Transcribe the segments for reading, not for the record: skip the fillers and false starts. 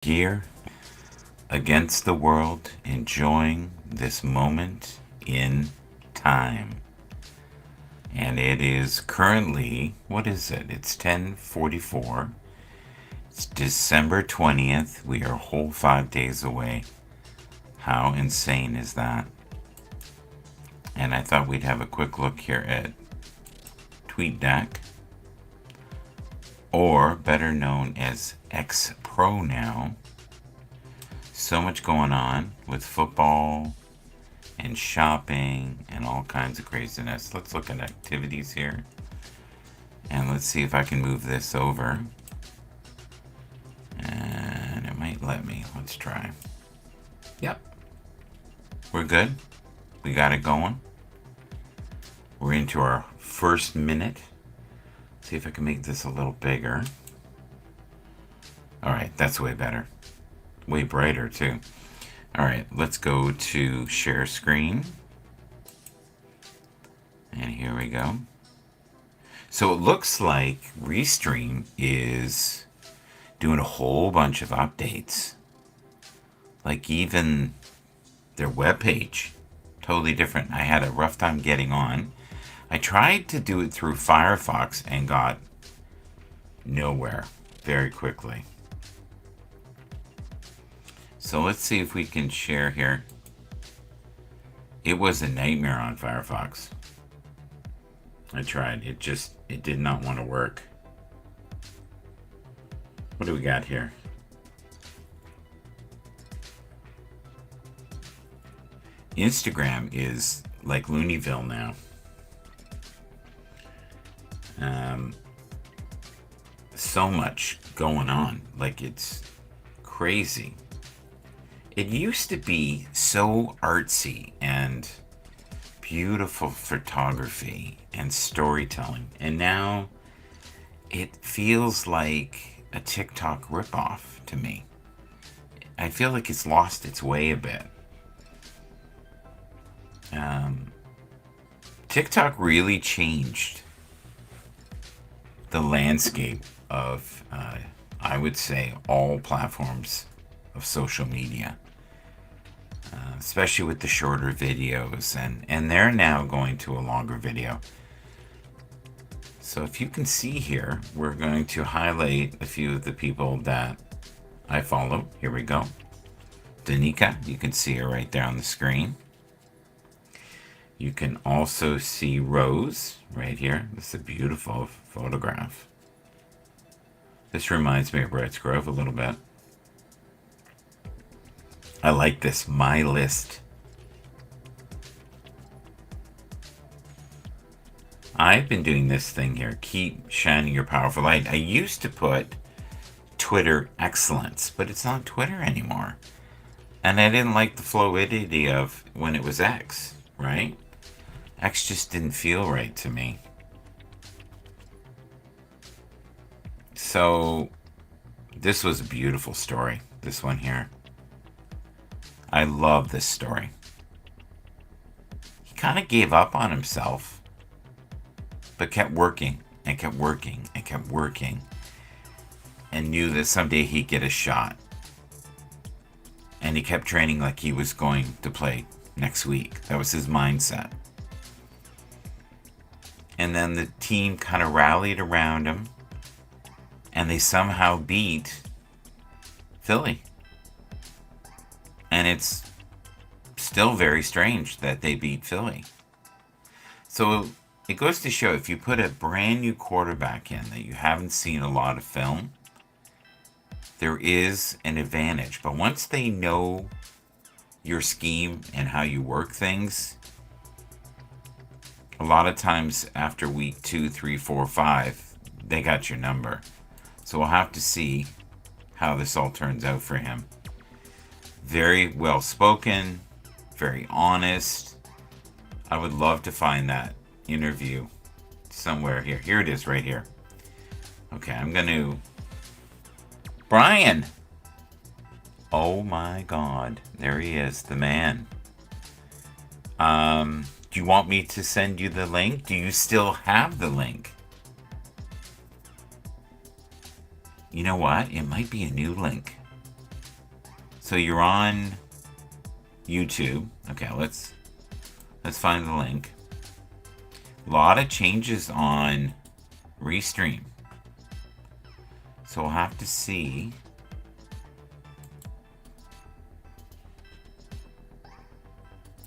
Here against the world, enjoying this moment in time. And it is currently, what is it? It's 10:44. It's December 20th. We are a whole 5 days away. How insane is that? And I thought we'd have a quick look here at TweetDeck, or better known as X Pro now. So much going on with football and shopping and all kinds of craziness. Let's look at activities here. And let's see if I can move this over. And it might let me. Let's try. Yep. We're good. We got it going. We're into our first minute. See if I can make this a little bigger. Alright, that's way better. Way brighter too. Alright, let's go to share screen. And here we go. So it looks like Restream is doing a whole bunch of updates. Like even their webpage, totally different. I had a rough time getting on. I tried to do it through Firefox and got nowhere very quickly. So let's see if we can share here. It was a nightmare on Firefox. I tried. It did not want to work. What do we got here? Instagram is like Looneyville now. So much going on. Like, it's crazy. It used to be so artsy and beautiful photography and storytelling, and now it feels like a TikTok ripoff to me. I feel like it's lost its way a bit. TikTok really changed the landscape of, I would say, all platforms of social media, especially with the shorter videos, and they're now going to a longer video. So if you can see here, we're going to highlight a few of the people that I follow. Here we go. Danica, you can see her right there on the screen. You can also see Rose right here. This is a beautiful photograph. This reminds me of Reds Grove a little bit. I like this My List. I've been doing this thing here. Keep shining your powerful light. I used to put Twitter excellence, but it's not Twitter anymore. And I didn't like the fluidity of when it was X, right? X just didn't feel right to me. So this was a beautiful story, this one here. I love this story. He kind of gave up on himself, but kept working and kept working and kept working, and knew that someday he'd get a shot. And he kept training like he was going to play next week. That was his mindset. And then the team kind of rallied around him, and they somehow beat Philly. And it's still very strange that they beat Philly. So it goes to show, if you put a brand new quarterback in that you haven't seen a lot of film, there is an advantage. But once they know your scheme and how you work things, a lot of times after week 2, 3, 4, 5, they got your number. So we'll have to see how this all turns out for him. Very well spoken, very honest. I would love to find that interview somewhere here. Here it is, right here. Okay, I'm going to... Brian! Oh my God. There he is, the man. Do you want me to send you the link? Do you still have the link? You know what? It might be a new link. So you're on YouTube. Okay, let's find the link. A lot of changes on Restream. So we'll have to see.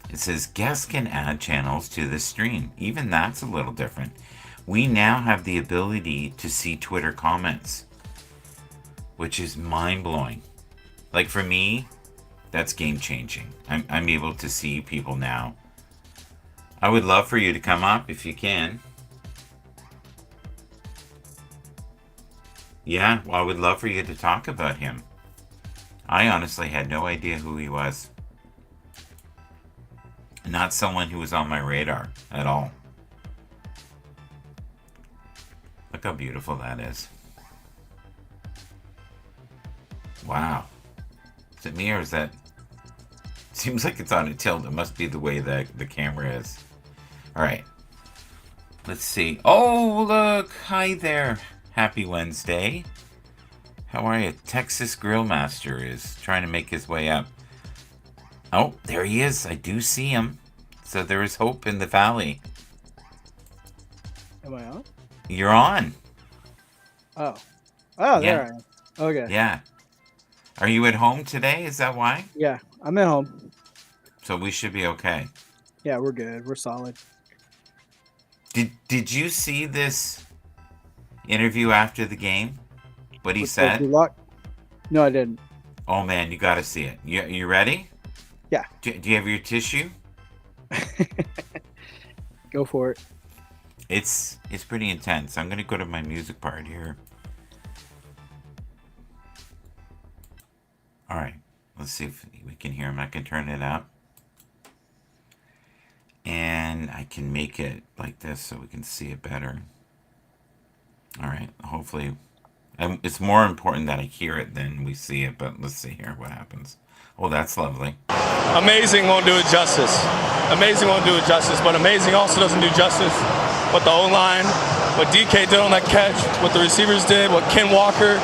It says guests can add channels to the stream. Even that's a little different. We now have the ability to see Twitter comments, which is mind-blowing. Like for me, that's game-changing. I'm able to see people now. I would love for you to come up if you can. Yeah, well, I would love for you to talk about him. I honestly had no idea who he was. Not someone who was on my radar at all. Look how beautiful that is. Wow. Is it me or is that... Seems like it's on a tilt. It must be the way that the camera is. Alright. Let's see. Oh, look! Hi there. Happy Wednesday. How are you? Texas Grill Master is trying to make his way up. Oh, there he is. I do see him. So there is hope in the valley. Am I on? You're on. Oh. Yeah. Oh, there I am. Okay. Yeah. Are you at home today? Is that why? Yeah, I'm at home. So we should be okay. Yeah, we're good. We're solid. Did you see this interview after the game? What he With said? Luck? No, I didn't. Oh man, you got to see it. You ready? Yeah. Do you have your tissue? Go for it. It's pretty intense. I'm gonna go to my music part here. All right, let's see if we can hear him. I can turn it up, and I can make it like this so we can see it better. All right, hopefully, it's more important that I hear it than we see it. But let's see here what happens. Oh, that's lovely. Amazing won't do it justice. Amazing won't do it justice, but amazing also doesn't do justice what the O-line, what DK did on that catch, what the receivers did, what Ken Walker,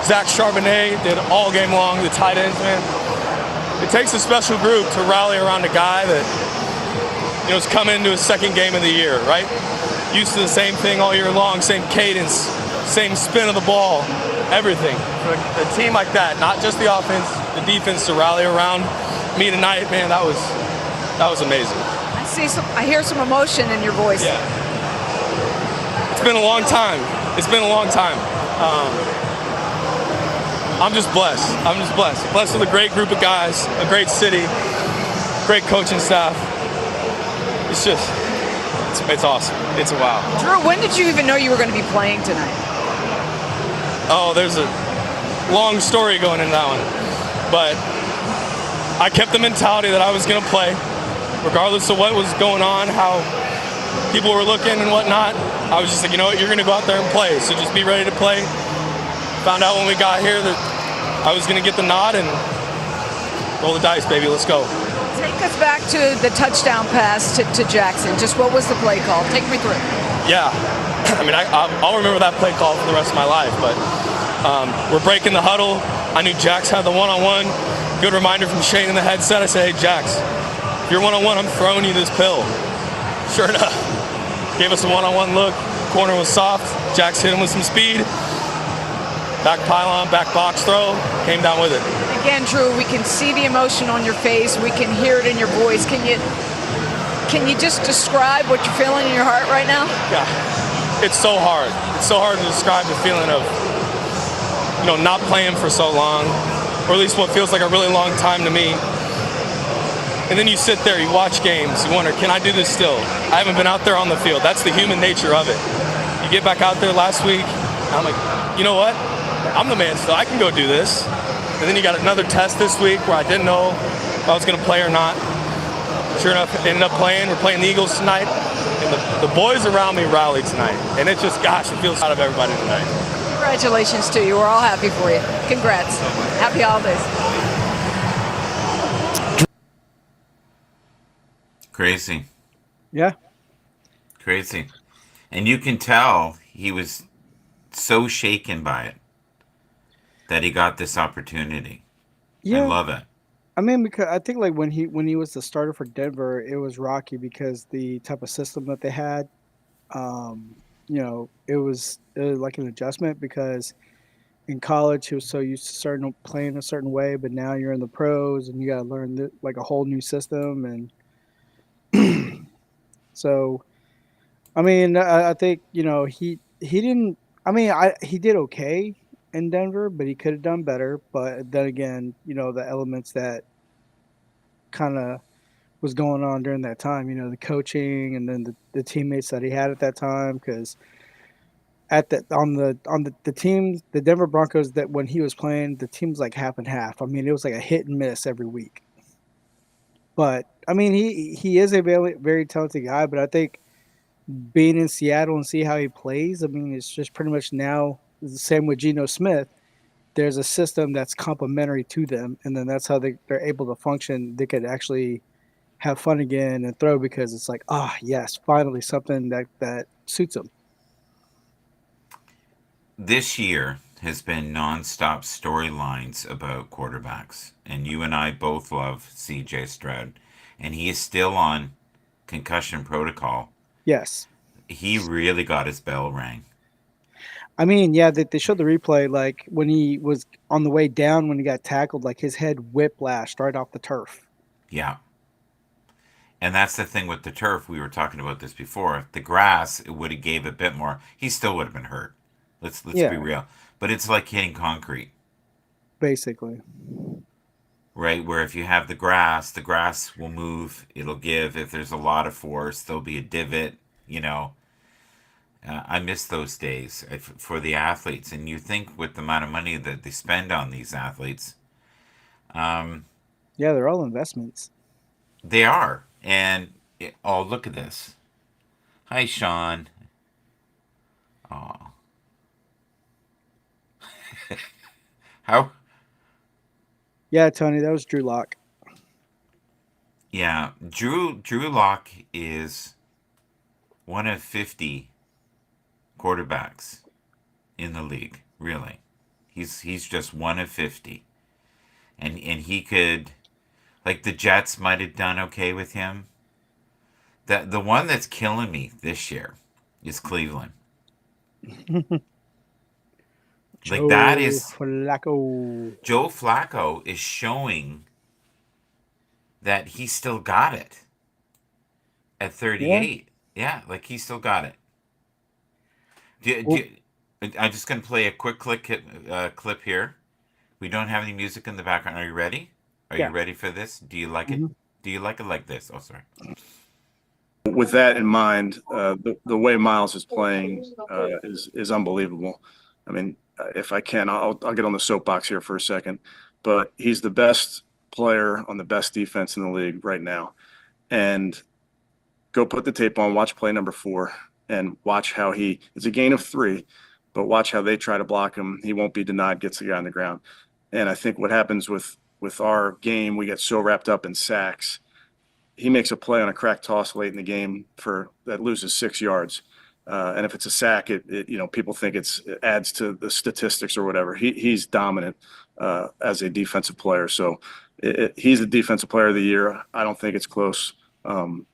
Zach Charbonnet did all game long, the tight ends, man. It takes a special group to rally around a guy that, you know, is coming into his second game of the year, right? Used to the same thing all year long, same cadence, same spin of the ball, everything. For a team like that, not just the offense, the defense to rally around me tonight, man, that was amazing. I hear some emotion in your voice. Yeah. It's been a long time. It's been a long time. I'm just blessed. I'm just blessed. Blessed with a great group of guys, a great city, great coaching staff. It's just, it's awesome. It's a wow. Drew, when did you even know you were going to be playing tonight? Oh, there's a long story going into that one. But I kept the mentality that I was going to play, regardless of what was going on, how people were looking and whatnot. I was just like, you know what, you're going to go out there and play, so just be ready to play. Found out when we got here that I was going to get the nod and roll the dice, baby. Let's go. Take us back to the touchdown pass to Jackson. Just what was the play call? Take me through. Yeah. I mean, I'll remember that play call for the rest of my life, but we're breaking the huddle. I knew Jax had the one-on-one. Good reminder from Shane in the headset. I said, hey, Jax, if you're one-on-one, I'm throwing you this pill. Sure enough, gave us a one-on-one look. Corner was soft. Jax hit him with some speed. Back pylon, back box throw, came down with it. Again, Drew, we can see the emotion on your face. We can hear it in your voice. Can you just describe what you're feeling in your heart right now? Yeah, it's so hard. It's so hard to describe the feeling of, you know, not playing for so long, or at least what feels like a really long time to me. And then you sit there, you watch games, you wonder, can I do this still? I haven't been out there on the field. That's the human nature of it. You get back out there last week, I'm like, you know what? I'm the man still. I can go do this. And then you got another test this week where I didn't know if I was going to play or not. Sure enough, ended up playing. We're playing the Eagles tonight. And the boys around me rallied tonight. And it just, gosh, it feels out of everybody tonight. Congratulations to you. We're all happy for you. Congrats. Happy holidays. Crazy. Yeah. Crazy. And you can tell he was so shaken by it that he got this opportunity. I Yeah, love it. I mean, because I think like when he was the starter for Denver, it was rocky because the type of system that they had. Um, it was like an adjustment because in college he was so used to certain playing a certain way, but now you're in the pros and you got to learn like a whole new system, and so I mean, I think he didn't. I mean, he did okay in Denver, but he could have done better. But then again, the elements that kind of was going on during that time, the coaching and then the teammates that he had at that time. Because at the team, the Denver Broncos, that when he was playing, the team's like half and half. I mean, it was like a hit and miss every week. But I mean, he is a very very talented guy. But I think being in Seattle and see how he plays, I mean, it's just pretty much now the same with Geno Smith. There's a system that's complementary to them, and then that's how they're able to function. They could actually have fun again and throw because it's like, yes, finally something that suits them. This year has been nonstop storylines about quarterbacks, and you and I both love C.J. Stroud, and he is still on concussion protocol. Yes. He really got his bell rang. I mean, yeah, they showed the replay like when he was on the way down when he got tackled, like his head whiplashed right off the turf. Yeah. And that's the thing with the turf. We were talking about this before. If the grass, it would have gave a bit more. He still would have been hurt. Let's be Yeah, real. But it's like hitting concrete, basically. right? Where if you have the grass will move. It'll give. If there's a lot of force, there'll be a divot. You know, I miss those days for the athletes. And you think with the amount of money that they spend on these athletes, um, Yeah, they're all investments. they are. And oh, look at this. Hi, Sean. Oh, how? Yeah, Tony, that was Drew Lock. Yeah, Drew Lock is one of 50 quarterbacks in the league. Really, he's just one of 50, and he could, like, the Jets might have done okay with him. The one that's killing me this year is Cleveland. Like that Joe is Flacco. Joe Flacco is showing that he still got it at Yeah. 38. Yeah, like he still got it. Well, I'm just going to play a quick clip here. We don't have any music in the background. Are you ready? Are you yeah. ready for this? Do you like it? Mhm. Do you like it like this? Oh, sorry. With that in mind, the way Miles is playing is unbelievable. I mean, if I can, I'll get on the soapbox here for a second, but he's the best player on the best defense in the league right now. And go put the tape on, watch play number 4, and watch how it's a gain of 3, but watch how they try to block him. He won't be denied, gets the guy on the ground. And I think what happens with our game, we get so wrapped up in sacks. He makes a play on a crack toss late in the game that loses 6 yards. And if it's a sack, people think it adds to the statistics or whatever. He's dominant as a defensive player. So he's the defensive player of the year. I don't think it's close. And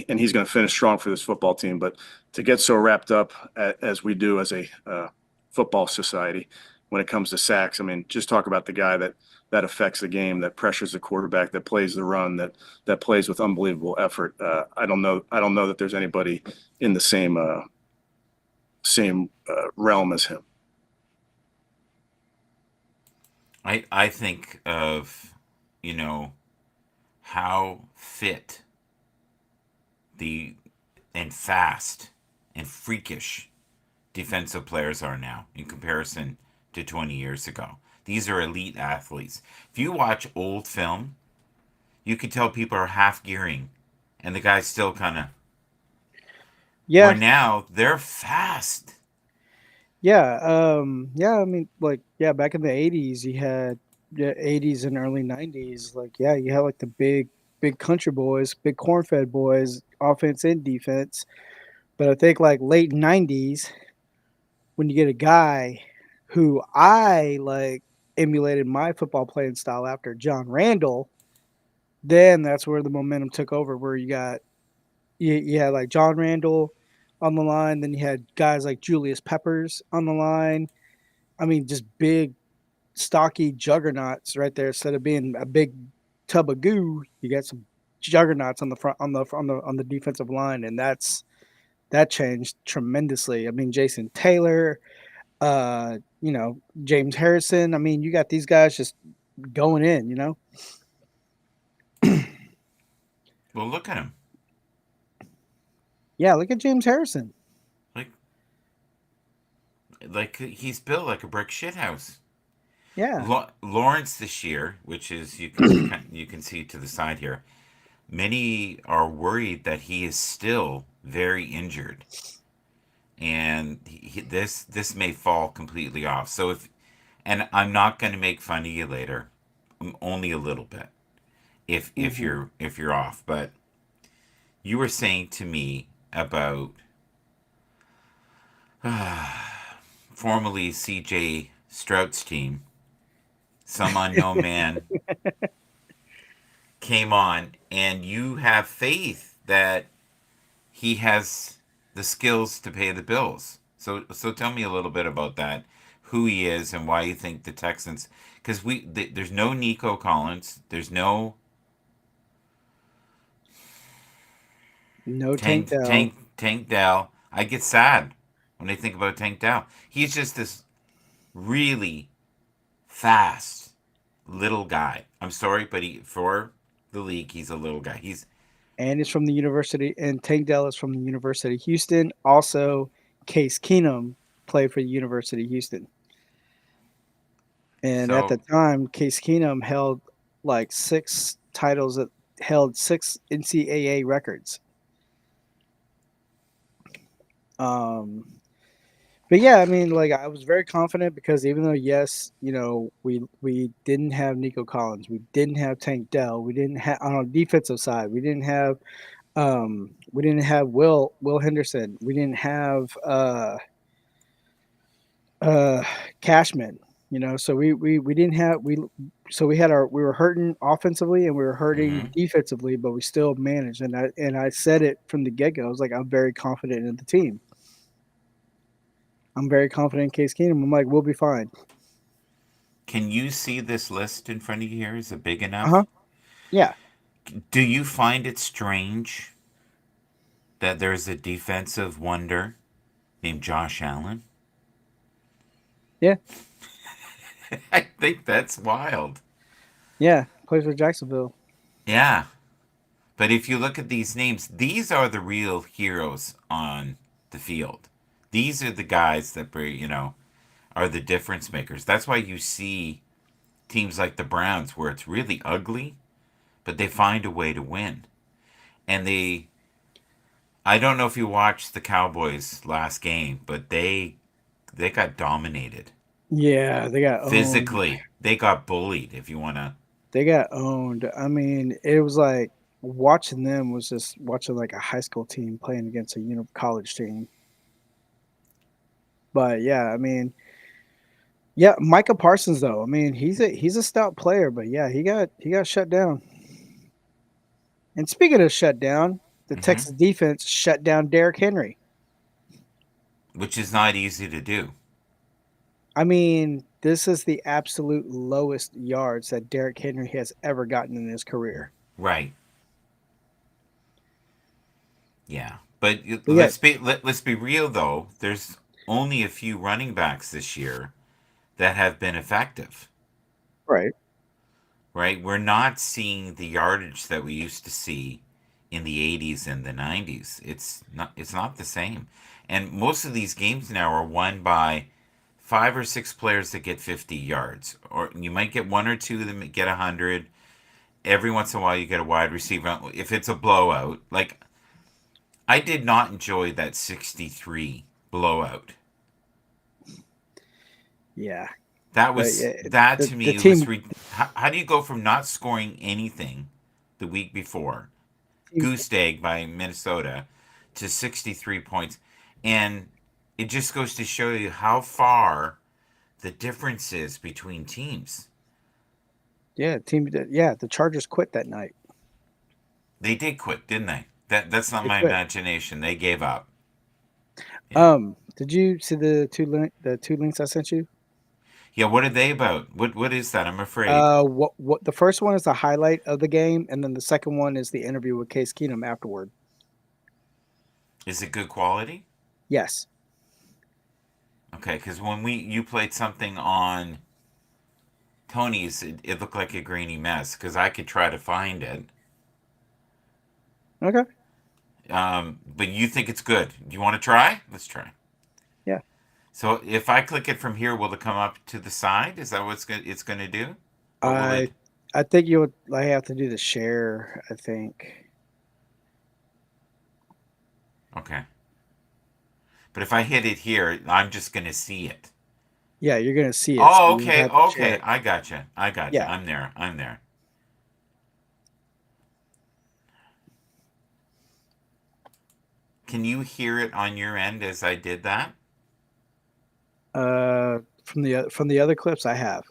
he's going to finish strong for this football team. But to get so wrapped up as we do as a football society when it comes to sacks, I mean, just talk about the guy that affects the game, that pressures the quarterback, that plays the run, that plays with unbelievable effort. I don't know that there's anybody in the same realm as him. I think of, how fit and fast and freakish defensive players are now in comparison to 20 years ago. These are elite athletes. If you watch old film, you can tell people are half gearing and the guy's still kind of. Yeah. Where now they're fast. Yeah. Yeah. I mean, like, yeah, back in the 80s, you had 80s and early 90s. Like, yeah, you had like the big country boys, big corn-fed boys, offense and defense. But I think like late 90s, when you get a guy who I like emulated my football playing style after John Randall, then that's where the momentum took over. Where you had like John Randall on the line, then you had guys like Julius Peppers on the line. I mean, just big, stocky juggernauts right there. Instead of being a big tub of goo, you got some juggernauts on the front on the defensive line, and that changed tremendously. I mean, Jason Taylor, James Harrison. I mean, you got these guys just going in. Well, look at him. Yeah, look at James Harrison. Like he's built like a brick shithouse. Yeah. Lawrence this year, which is you can see to the side here. Many are worried that he is still very injured, and this may fall completely off. So and I'm not going to make fun of you later, only a little bit, if you're off. But you were saying to me about formerly C.J. Stroud's team, some unknown man came on, and you have faith that he has the skills to pay the bills. So tell me a little bit about that, who he is, and why you think the Texans. Because there's no Nico Collins, there's no Tank Dell. Tank Dell. I get sad when I think about Tank Dell. He's just this really fast little guy. I'm sorry, but for the league, he's a little guy. He's from the University, and Tank Dell is from the University of Houston. Also, Case Keenum played for the University of Houston. And at the time, Case Keenum held like 6 titles, held 6 NCAA records. But yeah, I mean, like I was very confident because even though yes, we didn't have Nico Collins, we didn't have Tank Dell, we didn't have on the defensive side, we didn't have Will Henderson, we didn't have Cashman, so we didn't have we were hurting offensively and we were hurting defensively, but we still managed. And I said it from the get go. I was like, I'm very confident in the team. I'm very confident in Case Keenum. I'm like, we'll be fine. Can you see this list in front of you here? Is it big enough? Uh-huh. Yeah. Do you find it strange that there's a defensive wonder named Josh Allen? Yeah. I think that's wild. Yeah. Plays for Jacksonville. Yeah. But if you look at these names, these are the real heroes on the field. These are the guys that, are the difference makers. That's why you see teams like the Browns where it's really ugly, but they find a way to win. And I don't know if you watched the Cowboys last game, but they got dominated. Yeah, they got physically owned. They got bullied, if you want to. They got owned. I mean, it was like watching them was just watching like a high school team playing against a college team. But yeah, I mean, yeah, Micah Parsons though. I mean, he's a stout player, but yeah, he got shut down. And speaking of shut down, the Texas defense shut down Derrick Henry, which is not easy to do. I mean, this is the absolute lowest yards that Derrick Henry has ever gotten in his career. Right. Yeah, but let's be real though. There's only a few running backs this year that have been effective. Right. Right? We're not seeing the yardage that we used to see in the 80s and the 90s. It's not the same. And most of these games now are won by 5 or 6 players that get 50 yards. Or you might get 1 or 2 that get 100. Every once in a while you get a wide receiver. If it's a blowout, like I did not enjoy that 63 blowout. Yeah. That was to me was how do you go from not scoring anything the week before, goose egg by Minnesota, to 63 points? And it just goes to show you how far the differences between teams. Yeah, the Chargers quit that night. They did quit, didn't they? That's not They my quit. imagination. They gave up. Yeah. Did you see the two links I sent you? Yeah, what are they about? What is that? I'm afraid. What the first one is the highlight of the game, and then the second one is the interview with Case Keenum afterward. Is it good quality? Yes. Okay, because when you played something on Tony's, it looked like a grainy mess. Because I could try to find it. Okay. But you think it's good? Do you want to try? Let's try. Yeah. So if I click it from here, will it come up to the side? Is that what it's going to do? Or will it? I think you would. I have to do the share. I think. Okay. But if I hit it here, I'm just going to see it. Yeah, you're gonna see it. Oh, so you okay, have to share okay. it. I gotcha. Yeah. I'm there. Can you hear it on your end as I did that? From the other clips I have.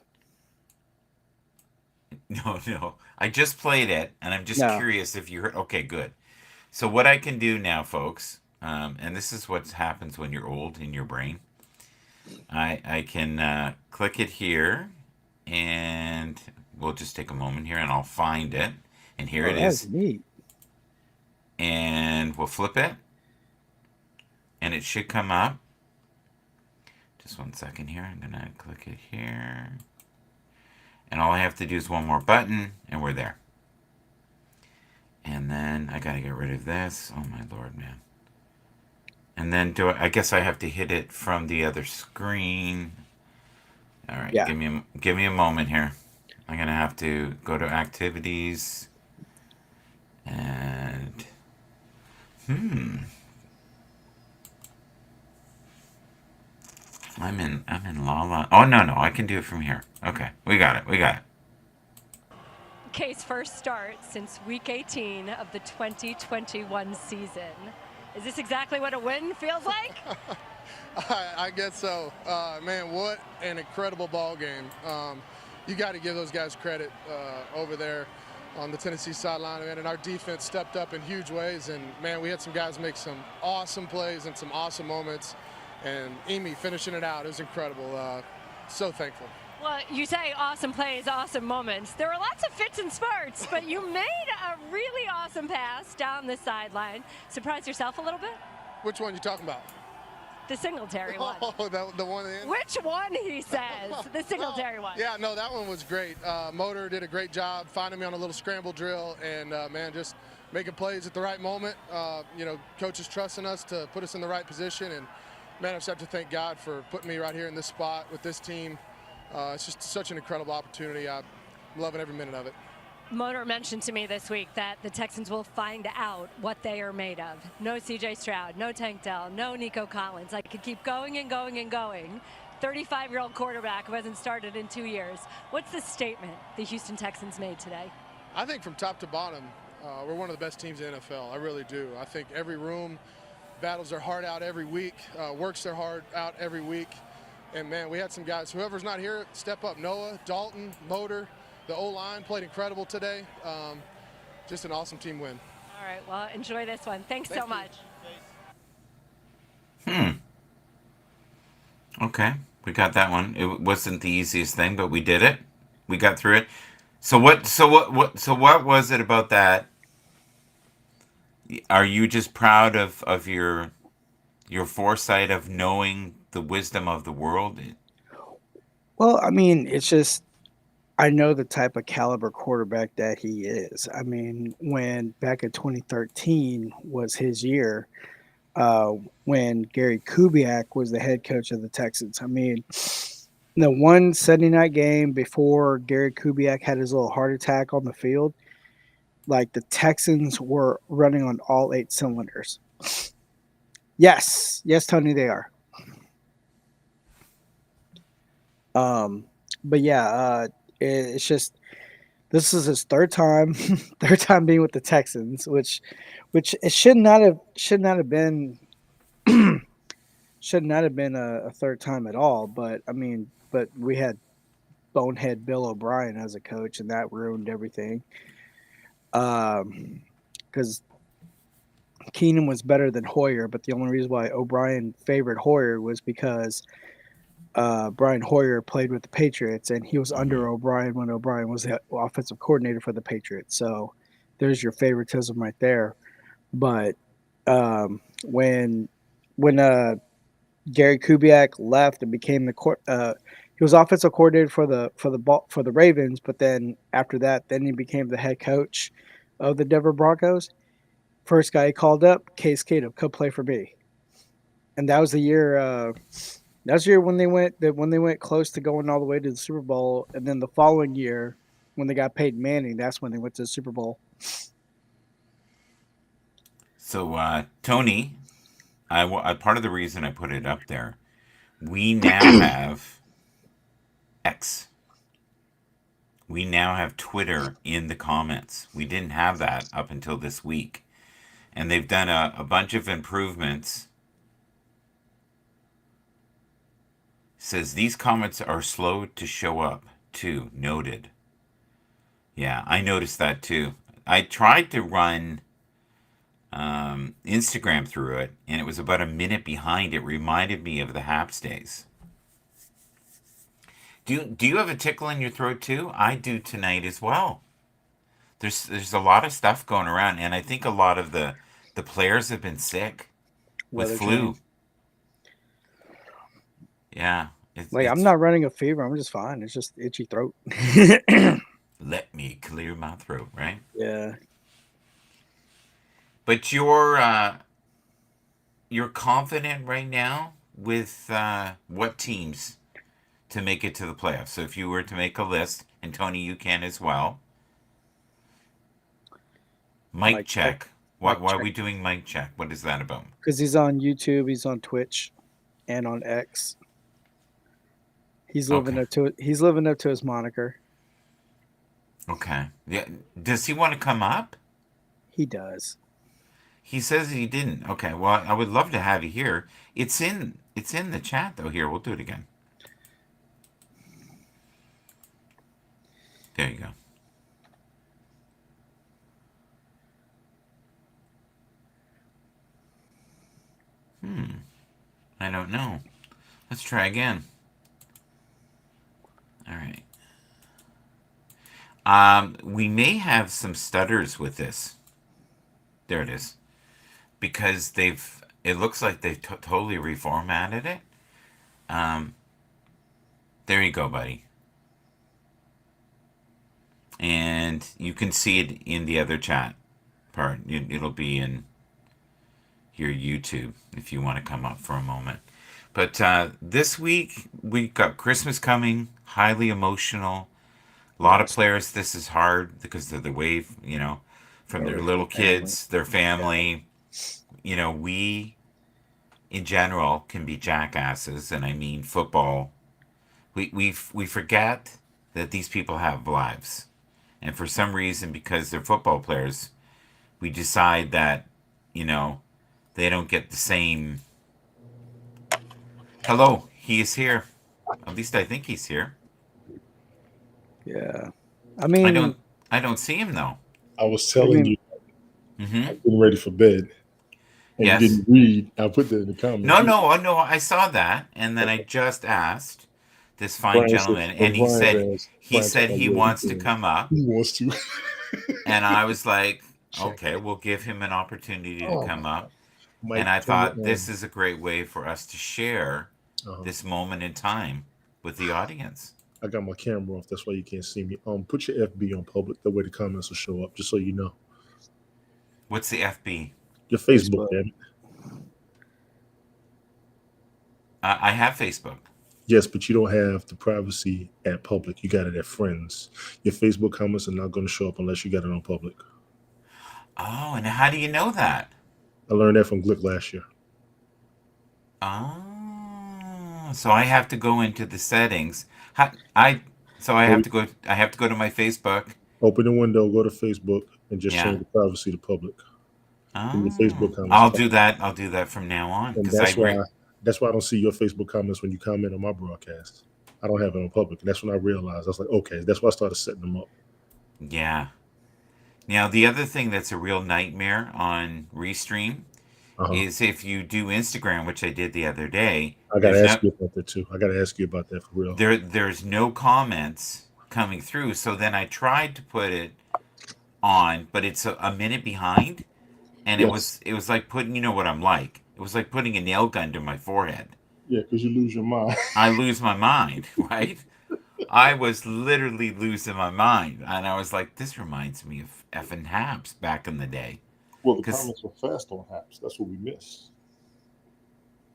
No. I just played it, and I'm just No. curious if you heard. Okay, good. So what I can do now, folks, and this is what happens when you're old in your brain. I can click it here, and we'll just take a moment here, and I'll find it. And here it That's is. neat. And we'll flip it, and it should come up. Just 1 second here. I'm gonna click it here, and all I have to do is one more button, and we're there. And then I gotta get rid of this. Oh my lord, man. And then I guess I have to hit it from the other screen. All right, Yeah. give me a moment here. I'm gonna have to go to activities, and I'm in Lala. Oh no, I can do it from here. Okay, we got it. Case first start since week 18 of the 2021 season. Is this exactly what a win feels like? I guess so. Man, what an incredible ball game. You got to give those guys credit over there on the Tennessee sideline, man, and our defense stepped up in huge ways. And, man, we had some guys make some awesome plays and some awesome moments. And Emi finishing it out. It was incredible. So thankful. Well, you say awesome plays, awesome moments. There were lots of fits and starts, but you made a really awesome pass down the sideline. Surprised yourself a little bit? Which one you talking about? The Singletary one. Oh, the one in? Which one, he says? The Singletary one. Yeah, no, that one was great. Motor did a great job finding me on a little scramble drill, and, man, just making plays at the right moment. Coaches trusting us to put us in the right position, and, man, I just have to thank God for putting me right here in this spot with this team. It's just such an incredible opportunity. I'm loving every minute of it. Motor mentioned to me this week that the Texans will find out what they are made of. No C.J. Stroud, no Tank Dell, no Nico Collins. I could keep going and going and going. 35-year-old quarterback who hasn't started in 2 years. What's the statement the Houston Texans made today? I think from top to bottom, we're one of the best teams in the NFL. I really do. I think every room battles their heart out every week, works their heart out every week. And, man, we had some guys, whoever's not here, step up. Noah, Dalton, Motor, the O-line played incredible today. Just an awesome team win. All right, well, enjoy this one. Thanks so much. Okay, we got that one. It wasn't the easiest thing, but we did it. We got through it. So what was it about that? Are you just proud of your foresight of knowing the wisdom of the world? Well, I mean, it's just I know the type of caliber quarterback that he is. I mean, when back in 2013 was his year, when Gary Kubiak was the head coach of the Texans. I mean, the one Sunday night game before Gary Kubiak had his little heart attack on the field, like the Texans were running on all 8 cylinders. Yes, Tony, they are. But yeah, it's just this is his third time being with the Texans, which it should not have been a third time at all. But I mean, but we had bonehead Bill O'Brien as a coach, and that ruined everything. Because Keenum was better than Hoyer, but the only reason why O'Brien favored Hoyer was because Brian Hoyer played with the Patriots, and he was under O'Brien when O'Brien was the offensive coordinator for the Patriots. So there's your favoritism right there. But when Gary Kubiak left and became he was offensive coordinator for the Ravens, but then after that, then he became the head coach of the Denver Broncos. First guy he called up, Case Keenum, come play for me, and that was the year. That's the year when they went close to going all the way to the Super Bowl, and then the following year, when they got Peyton Manning, that's when they went to the Super Bowl. So, Tony, I part of the reason I put it up there, we now have X. We now have Twitter in the comments. We didn't have that up until this week. And they've done a bunch of improvements. Says these comments are slow to show up, too. Noted. Yeah, I noticed that too. I tried to run Instagram through it, and it was about a minute behind. It reminded me of the Haps days. Do you have a tickle in your throat too? I do tonight as well. There's a lot of stuff going around, and I think a lot of the players have been sick with Weather flu. change. Yeah. I'm not running a fever. I'm just fine. It's just itchy throat. Let me clear my throat, right? Yeah. But you're confident right now with what teams to make it to the playoffs. So if you were to make a list, and Tony, you can as well. Mic check. Why are we doing mic check? What is that about? Because he's on YouTube, he's on Twitch, and on X. He's living up to it. He's living up to his moniker. Okay. Yeah. Does he want to come up? He does. He says he didn't. Okay. Well, I would love to have you here. It's in the chat though. Here, we'll do it again. There you go. I don't know. Let's try again. All right. We may have some stutters with this. There it is. Because it looks like they've totally reformatted it. There you go, buddy. And you can see it in the other chat part. It'll be in your YouTube if you want to come up for a moment. But this week, we got Christmas coming, highly emotional. A lot of players, this is hard because they're away, from their little kids, their family. We, in general, can be jackasses, and I mean football. We forget that these people have lives. And for some reason, because they're football players, we decide that, they don't get the same. Hello, he is here. At least I think he's here. Yeah. I mean, I don't see him though. I was telling you, I'm getting ready for bed. And Yes. you didn't read. I put that in the comments. No, I saw that, and then I just asked this fine Brian gentleman, said- and he Brian said asked- he Brian said said, he "Yeah, wants he to can." come up, He wants to. and I was like, okay, we'll give him an opportunity to come up. Mike, And I turn thought it this on. is a great way for us to share this moment in time with the audience. I got my camera off. That's why you can't see me. Put your FB on public. That way the comments will show up, just so you know. What's the FB? Your Facebook, damn it. I have Facebook. Yes, but you don't have the privacy at public. You got it at friends. Your Facebook comments are not going to show up unless you got it on public. Oh, and how do you know that? I learned that from Glick last year. Oh, so I have to go into the settings. I have to go. I have to go to my Facebook. Open the window, go to Facebook, and just Yeah. change the privacy to public. Oh, Your Facebook comments. I'll do that. I'll do that from now on And because that's why I don't see your Facebook comments when you comment on my broadcast. I don't have it on public. And that's when I realized, I was like, okay, that's why I started setting them up. Yeah. Now, the other thing that's a real nightmare on Restream Uh-huh. is if you do Instagram, which I did the other day, I got to ask you about that too. I got to ask you about that for real. there's no comments coming through. So then I tried to put it on, but it's a minute behind, and Yes. it was like putting, you know what I'm like. It was like putting a nail gun to my forehead. Yeah, because you lose your mind. I lose my mind, right? I was literally losing my mind, and I was like, "This reminds me of effing Habs back in the day." Well, the 'Cause comments were fast on Haps. That's what we missed.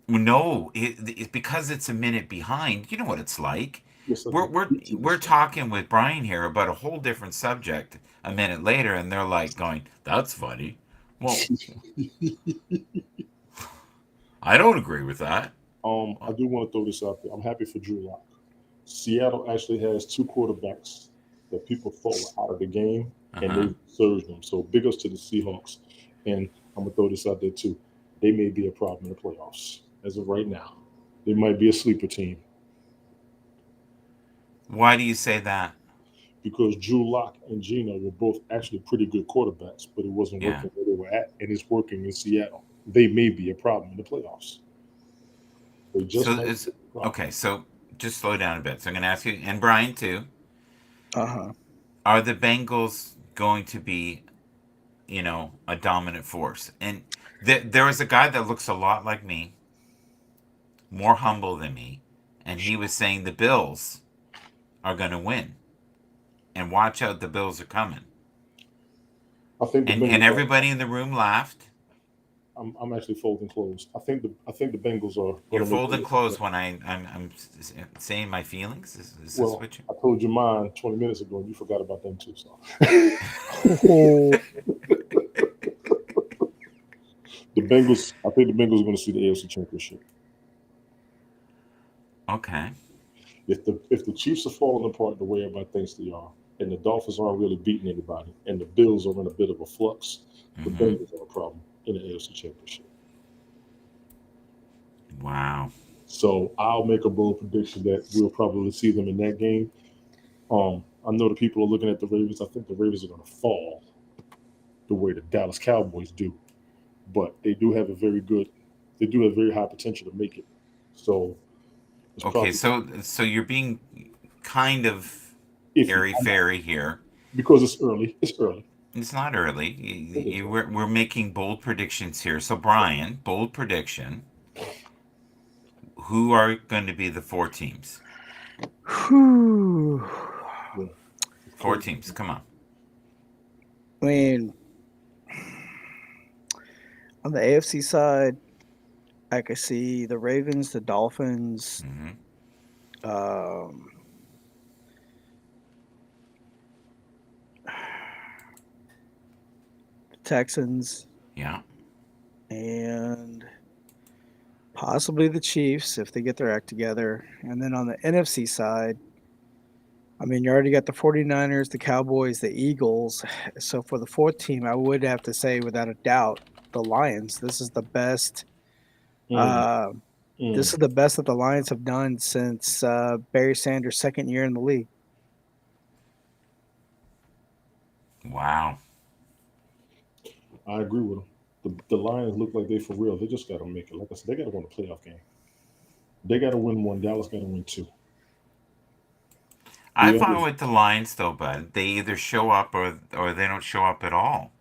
no, it's because it's a minute behind. You know what it's like. Yes, I We're do. we're we're talking with Brian here about a whole different subject a minute later, and they're like going, "That's funny." Well, I don't agree with that. I do want to throw this out there. I'm happy for Drew Lock. Seattle actually has two quarterbacks that people thought were out of the game, and Uh-huh. they surged them. So big ups to the Seahawks. And I'm gonna throw this out there too. They may be a problem in the playoffs as of right now. They might be a sleeper team Why do you say that? because Drew Lock and Gino were both actually pretty good quarterbacks, but it wasn't Yeah. working where they were at, and it's working in Seattle. They may be a problem in the playoffs. They just So might it's be a problem. okay. So just slow down a bit. So I'm going to ask you, and Brian too. Uh-huh. Are the Bengals going to be, a dominant force? And there was a guy that looks a lot like me, more humble than me, and he was saying the Bills are going to win. And watch out, the Bills are coming. I think the And Bengals are, everybody in the room laughed. I'm actually folding clothes. I think the Bengals are You're going to make folding it. clothes when I'm saying my feelings. Is this Well, what you? I told you mine 20 minutes ago, and you forgot about them too. So Oh, the Bengals, I think the Bengals are going to see the AFC Championship. Okay. If the Chiefs are falling apart the way everybody thinks they are, and the Dolphins aren't really beating anybody, and the Bills are in a bit of a flux, the Mhm. Bengals are a problem in the AFC Championship. Wow. So I'll make a bold prediction that we'll probably see them in that game. I know the people are looking at the Ravens. I think the Ravens are going to fall the way the Dallas Cowboys do, but they do have very high potential to make it. So it's Okay. probably So you're being kind of if airy fairy here. because it's early. It's early. It's not early. We're making bold predictions here. So Brian, bold prediction. Who are going to be the four teams? whew. Yeah. Four teams. Come on. I mean, on the AFC side, I could see the Ravens, the Dolphins, Hmm. um, the Texans, Yeah. and possibly the Chiefs if they get their act together. And then on the NFC side, I mean, you already got the 49ers, the Cowboys, the Eagles. So for the fourth team, I would have to say, without a doubt, the Lions. This is the best. Mm, This mm. is the best that the Lions have done since Barry Sanders' second year in the league. Wow. I agree with them. The Lions look like they for real. They just got to make it. Like I said, they got to win a playoff game. They got to win one. Dallas got to win two. I The find others, with the Lions though, bud, they either show up or they don't show up at all.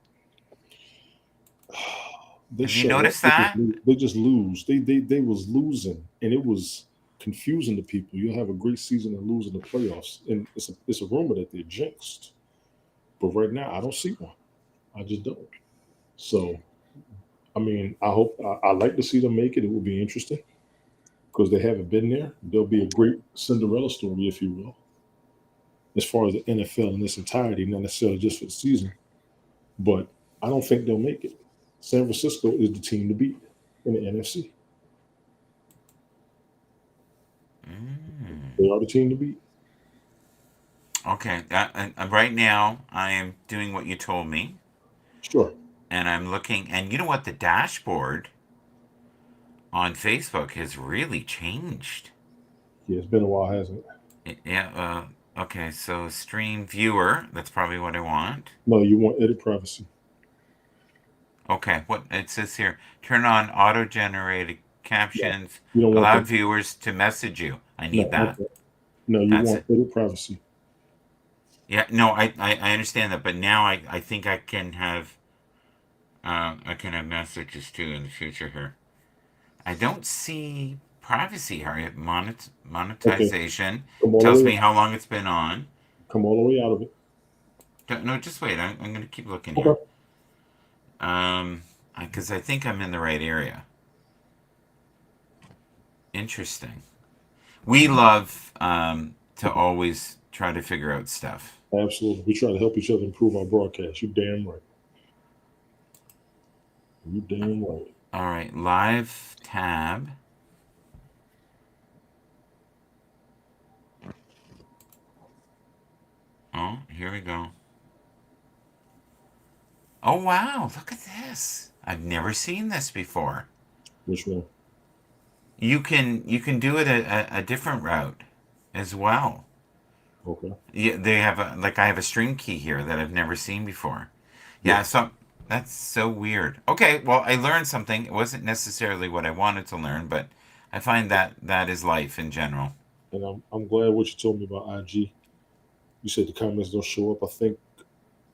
they Have you show up. noticed that? They just lose. They was losing, and it was confusing to people. You'll have a great season and lose in the playoffs, and it's a rumor that they're jinxed. But right now, I don't see one. I just don't. So, I mean, I like to see them make it. It will be interesting because they haven't been there. There'll be a great Cinderella story, if you will, as far as the NFL in its entirety, not necessarily just for the season. But I don't think they'll make it. San Francisco is the team to beat in the NFC. Mm. They are the team to beat. Okay. Right now, I am doing what you told me, Sure. and I'm looking. And you know what? The dashboard on Facebook has really changed. Yeah, it's been a while, hasn't it? Yeah. Okay. So stream viewer. That's probably what I want. No, you want edit privacy. Okay. What it says here: turn on auto-generated No, captions. you don't want Allow that. viewers to message you. I No, need that. okay. No, you That's want it. edit privacy. Yeah. No, I understand that, but now I think I can have messages too in the future here. I don't see privacy, Harriet. Okay, Monetization come all the tells way me out. how long it's been on. Come all the way out of it. No, just wait. I'm going to keep looking here. Okay. Because I think I'm in the right area. Interesting. We love to always try to figure out stuff. Absolutely. We try to help each other improve our broadcast. You damn right. You damn right. All right, live tab. Oh, here we go. Oh wow, look at this. I've never seen this before. Which one? You can do it a different route as well. Okay. Yeah, they have I have a stream key here that I've never seen before. Yeah. Yeah, so that's so weird. Okay, well I learned something. It wasn't necessarily what I wanted to learn, but I find that is life in general. And I'm glad what you told me about IG. You said the comments don't show up. I think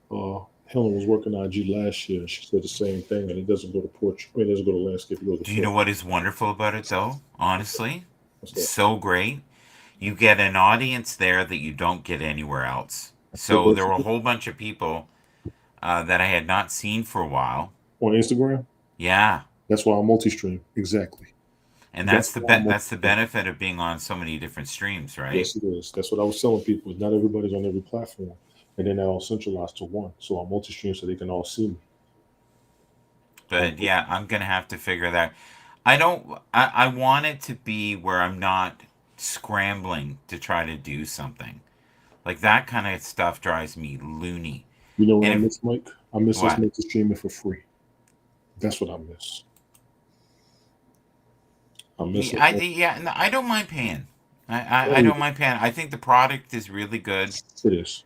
Helen was working IG last year, and she said the same thing. And it doesn't go to portrait. I mean, it doesn't go to landscape. It goes to Do you know portrait. what is wonderful about it though? Honestly, What's it's that? so great. You get an audience there that you don't get anywhere else. What So there were a basically whole bunch of people that I had not seen for a while. on Instagram? Yeah, That's why I multi-stream. Exactly. and That's why I that's the multi-stream. benefit of being on so many different streams, right? Yes, it is. That's what I was telling people. Not everybody's on every platform, and then they're all centralized to one. So I multi-stream so they can all see me. But yeah, I'm gonna have to figure that. I don't. I want it to be where I'm not scrambling to try to do something. Like that kind of stuff drives me loony. You know what I And if miss, Mike? I miss us what? multi-streaming for free. That's what I miss. I miss it. Yeah, no, I don't mind paying. I Oh, don't mind paying. I think the product is really good, it is.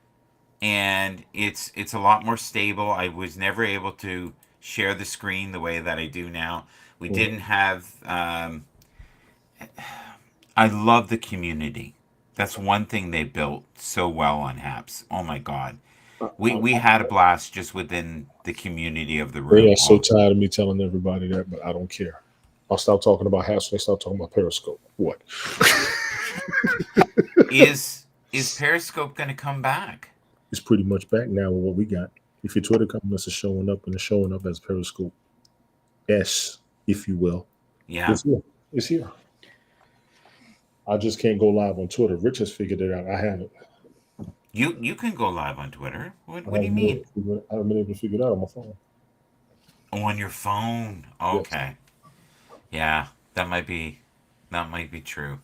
and it's a lot more stable. I was never able to share the screen the way that I do now. We Mhm. didn't have. I love the community. That's one thing they built so well on Haps. Oh my God, we had a blast just within the community of the They room. are so tired of me telling everybody that, but I don't care. I'll stop talking about Haps. They start talking about Periscope. What? Is Periscope going to come back? It's pretty much back now with what we got. If your Twitter comments are showing up and it's showing up as Periscope S, if you will, Yeah. it's here. It's here. I just can't go live on Twitter. Rich has figured it out. I haven't. You can go live on Twitter. What I do you haven't been mean? able to figure it- I haven't been able to figure it out on my phone. Oh, on your phone. Yes. Okay. Yeah, that might be true.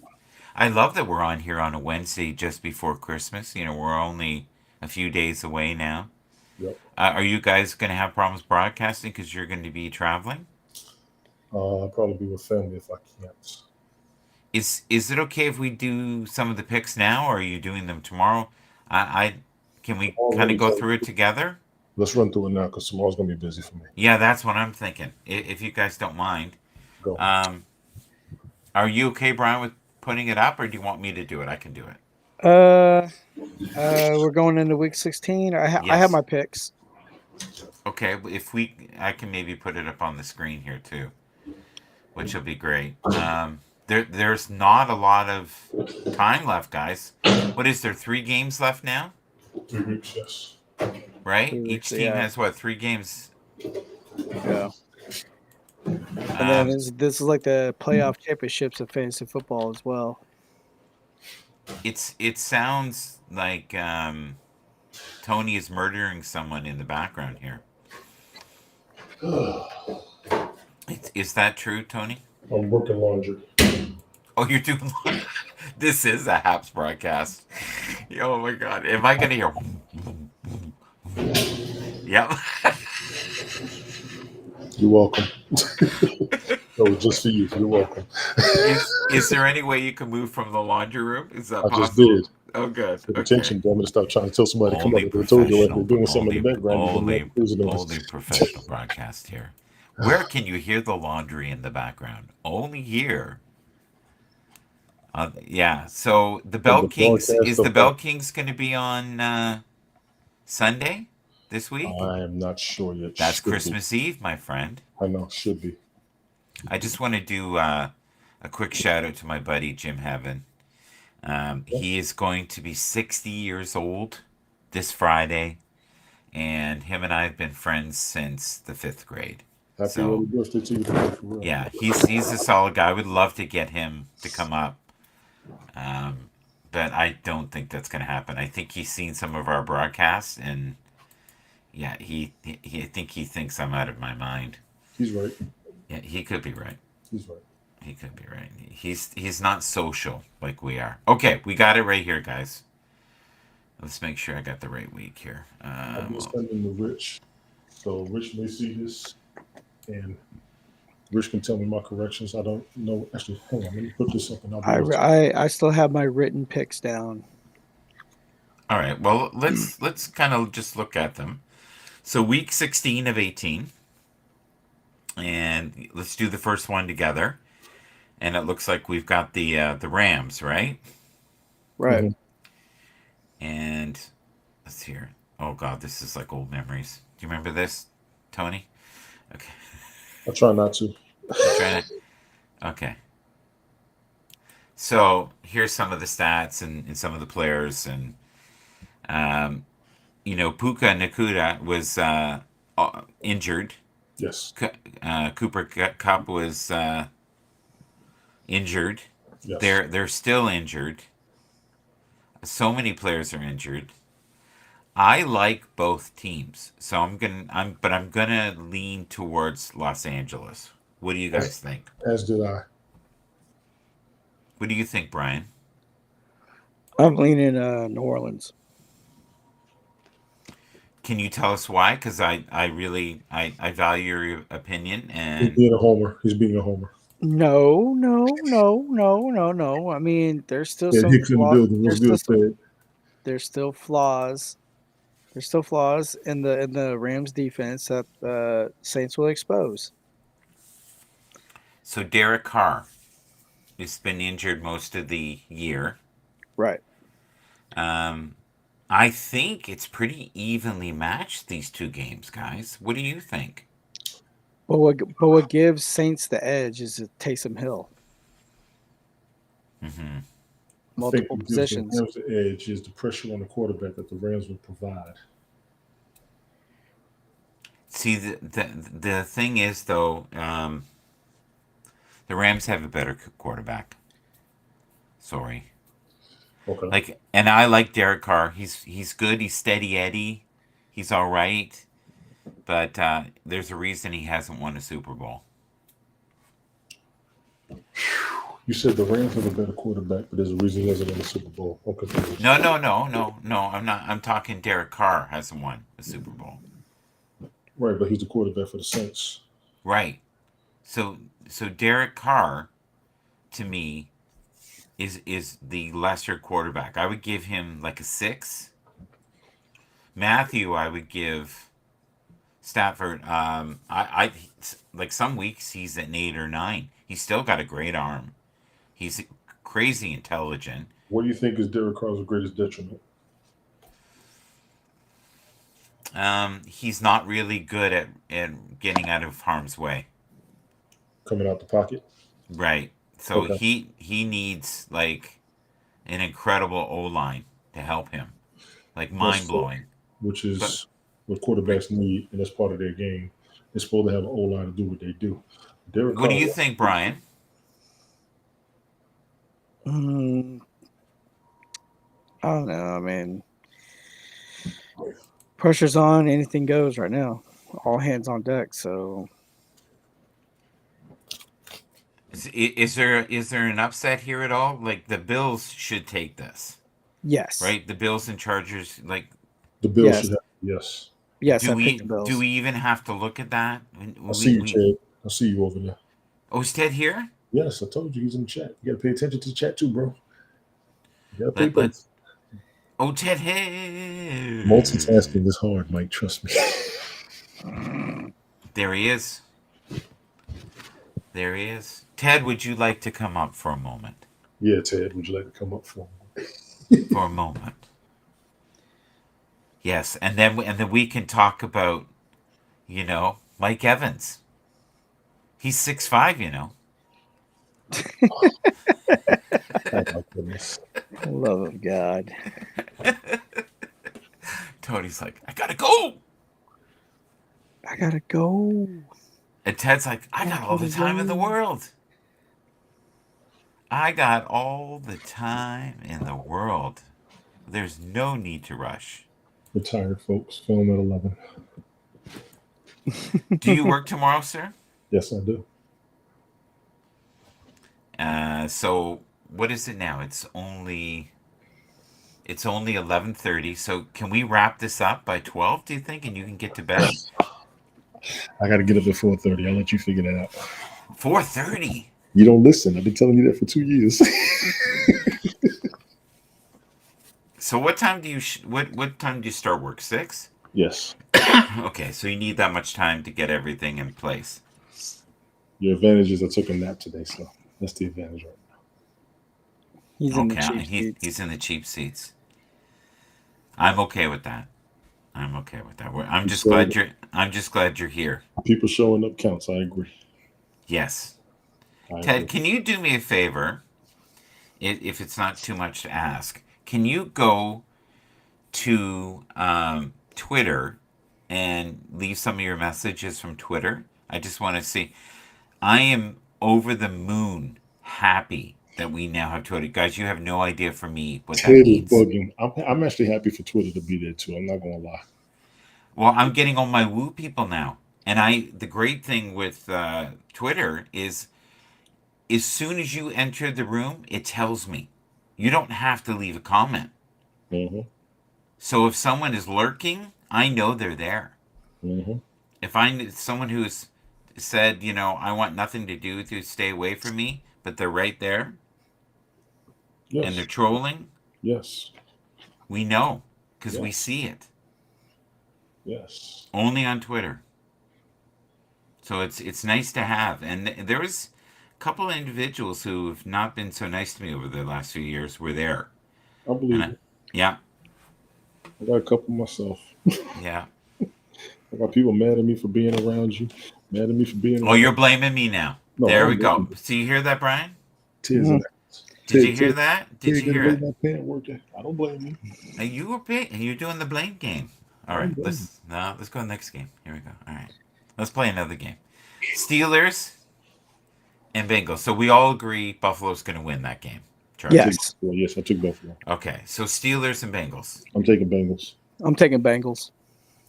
I love that we're on here on a Wednesday just before Christmas. You know, we're only a few days away now. Yep. Are you guys going to have problems broadcasting because you're going to be traveling? I'll probably be with family if I can't. Is it okay if we do some of the picks now, or are you doing them tomorrow? I can we kind Already of go told through you. it together? Let's run through it now because tomorrow's gonna be busy for me. Yeah, that's what I'm thinking. If you guys don't mind. Go. Are you okay, Brian, with putting it up, or do you want me to do it? I can do it. We're going into week 16. I have Yes. my picks. Okay, I can maybe put it up on the screen here too, which will be great. There's not a lot of time left, guys. What is there? 3 games left now, 3 weeks, yes. right? 3 Each weeks, team yeah. has what, 3 games? Yeah. And then this is like the playoff championships of fantasy football as well. It sounds like Tony is murdering someone in the background here. Is that true, Tony? I'm working laundry. Oh, you're doing. This is a Haps broadcast. Oh my God! Am I gonna hear? Yep. You're welcome. No, just for you. You're welcome. Is there any way you can move from the laundry room? Is that I just possible? did. Oh, good. Put Okay. attention. I'm gonna stop trying to tell somebody to come Only up. I told you like professional, they're doing something in the background. You're gonna have to lose it. only professional broadcast here. Where can you hear the laundry in the background? Only here. Yeah. So the Bell Kings, is the Bell Kings going to be on Sunday this week? I am not sure yet. That's Should be. Christmas Eve, my friend. I know. Should be. I just want to do a quick shout out to my buddy Jim Heaven. He is going to be 60 years old this Friday, and him and I have been friends since the 5th grade. Happy early birthday to you. For real. Yeah, he's a solid guy. I would love to get him to come up, but I don't think that's going to happen. I think he's seen some of our broadcasts, and yeah, I think he thinks I'm out of my mind. He's right. Yeah, he could be right. He's right. He could be right. He's not social like we are. Okay, we got it right here, guys. Let's make sure I got the right week here. I'm just sending to Rich, so Rich may see this, and Rich can tell me my corrections. I don't know. Actually, hang on. Let me put this up, and I still have my written picks down. All right. Well, let's kind of just look at them. So week 16 of 18, and let's do the first one together. And it looks like we've got the Rams, right? Right. Mm-hmm. And let's hear. Oh God, this is like old memories. Do you remember this, Tony? Okay. I try not to. I'm trying to. Okay. So here's some of the stats and some of the players, and Puka Nakuda was injured. Yes. Cooper Kupp was injured. Yes. They're still injured. So many players are injured. I like both teams, so I'm gonna lean towards Los Angeles. What do you guys think? As did I. What do you think, Brian? I'm leaning New Orleans. Can you tell us why? Because I value your opinion, He's and being a homer. He's being a homer. No. I mean, there's still Yeah, some Hicks in the building. What's good, Fred? there's still flaws. There's still flaws in the Rams defense that Saints will expose. so Derek Carr has been injured most of the year. Right. I think it's pretty evenly matched, these two games, guys. What do you think? But what gives Saints the edge is Taysom Hill. Mm-hmm. Multiple positions. The Rams the edge is the pressure on the quarterback that the Rams will provide. See, the thing is, though, the Rams have a better quarterback. Sorry. Okay. And I like Derek Carr. He's good. He's steady Eddie. He's all right. But there's a reason he hasn't won a Super Bowl. You said the Rams have a better quarterback, but there's a reason he hasn't won a Super Bowl. Okay. No. I'm not. I'm talking Derek Carr hasn't won a Super Bowl. Right, but he's the quarterback for the Saints. Right. So Derek Carr, to me, is the lesser quarterback. I would give him like a 6. Matthew, I would give Stafford. I like some weeks he's an 8 or 9. He's still got a great arm. He's crazy intelligent. What do you think is Derek Carr's greatest detriment? He's not really good at getting out of harm's way. Coming out the pocket? Right. So Okay. he needs like an incredible O-line to help him. Like mind-blowing. Which is what quarterbacks need, and that's part of their game. They're supposed to have an O-line to do what they do. Derek What do Carr, you think, Brian? I don't know. I mean, pressure's on. Anything goes right now. All hands on deck. So Is there an upset here at all? Like the Bills should take this, yes, right? The Bills and Chargers. Like, the Bills Yes. should have yes. yes, do I we picked the Bills. even have to look at that? I see you, Ted. I see you over there. Oh, is Ted here? Yes, I told you he's in the chat. You got to pay attention to the chat too, bro. You got to pay Let attention. Oh, Ted here. Multitasking is hard, Mike. Trust me. There he is. There he is. Ted, would you like to come up for a moment? Yeah, Ted, would you like to come up for me? For a moment. Yes, and then we can talk about, Mike Evans. He's 6'5", Oh my goodness. Love of God. Tony's like, I gotta go. I gotta go. And Ted's like, I got all the time in the world. I got all the time in the world. There's no need to rush. Retired folks. Film at 11. Do you work tomorrow, sir? Yes, I do. So what is it now? It's only 11:30. So can we wrap this up by 12, do you think? And you can get to bed? I got to get up at 4:30. I'll let you figure that out. 4:30? You don't listen. I've been telling you that for 2 years. So what time do you what time do you start work? 6? Yes. Okay, so you need that much time to get everything in place. Your advantage is I took a nap today, so that's the advantage right now. He's in the Okay, cheap seats. he's in the cheap seats. I'm okay with that. I'm okay with that. I'm just glad you're here. People showing up counts. I agree. Yes. I Ted, agree. can you do me a favor? If it's not too much to ask, can you go to Twitter and leave some of your messages from Twitter? I just want to see. I am over the moon happy that we now have Twitter. Guys, you have no idea for me what that Ted is means. bugging. I'm actually happy for Twitter to be there too. I'm not gonna lie. Well, I'm getting all my woo people now. And the great thing with Twitter is as soon as you enter the room, it tells me. You don't have to leave a comment. Mm-hmm. So if someone is lurking, I know they're there. Mm-hmm. If someone who's said, I want nothing to do with you, stay away from me, but they're right there Yes. and they're trolling, Yes. we know because we Yes. see it Yes. only on Twitter. So it's nice to have. And there was a couple of individuals who have not been so nice to me over the last few years were there. I believe it. Yeah, I got a couple myself. yeah. I got people mad at me for being around you. Mad at me for being Oh, around you're blaming me now. No, There I'm we go. blaming you. So you hear that, Brian? Tears in the eyes. Did you hear that? Did Ted you hear didn't it? make my pant work. I don't blame you. And you were big, and you're doing the blame game. All I don't right, blame let's go to the next game. Here we go. All right, let's play another game. Steelers and Bengals. So we all agree Buffalo's going to win that game. Charlie. Yes. Well, yes, I took Buffalo. Okay, so Steelers and Bengals. I'm taking Bengals. I'm taking Bengals.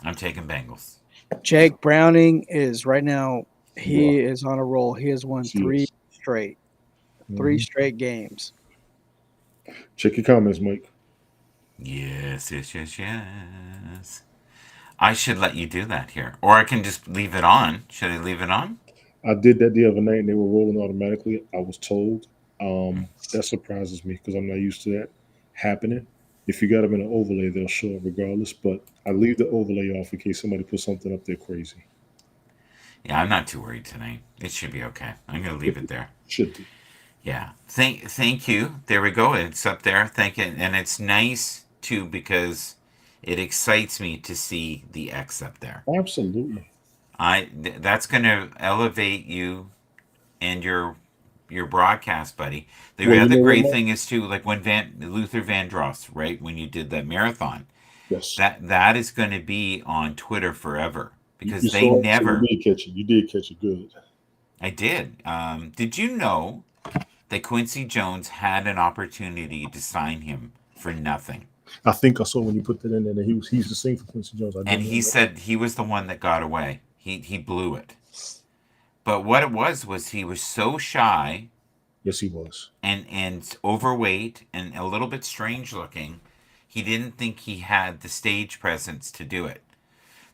I'm taking Bengals. Jake Browning is right now. He Yeah. is on a roll. He has won Yes. 3 straight, Mhm. 3 straight games. Check your comments, Mike. Yes. I should let you do that here, or I can just leave it on. Should I leave it on? I did that the other night and they were rolling automatically. I was told. That surprises me because I'm not used to that happening. If you got them in an overlay, they'll show up regardless. But I leave the overlay off in case somebody puts something up there crazy. Yeah, I'm not too worried tonight. It should be okay. I'm going to leave it there. Should be. Yeah. Thank you. There we go. It's up there. Thank you. And it's nice too because it excites me to see the X up there. Absolutely. That's going to elevate you and your broadcast, buddy. The Well, you other know what, great Mike? thing is too, like when Luther Vandross, right? When you did that marathon, Yes. that is going to be on Twitter forever because You they saw it, so never. You did catch it. You did catch it good. I did. Did you know that Quincy Jones had an opportunity to sign him for nothing? I think I saw when you put that in there that he's the same for Quincy Jones. I And didn't he know. said he was the one that got away. He blew it. But what it was he was so shy Yes, he was. and overweight and a little bit strange looking. He didn't think he had the stage presence to do it.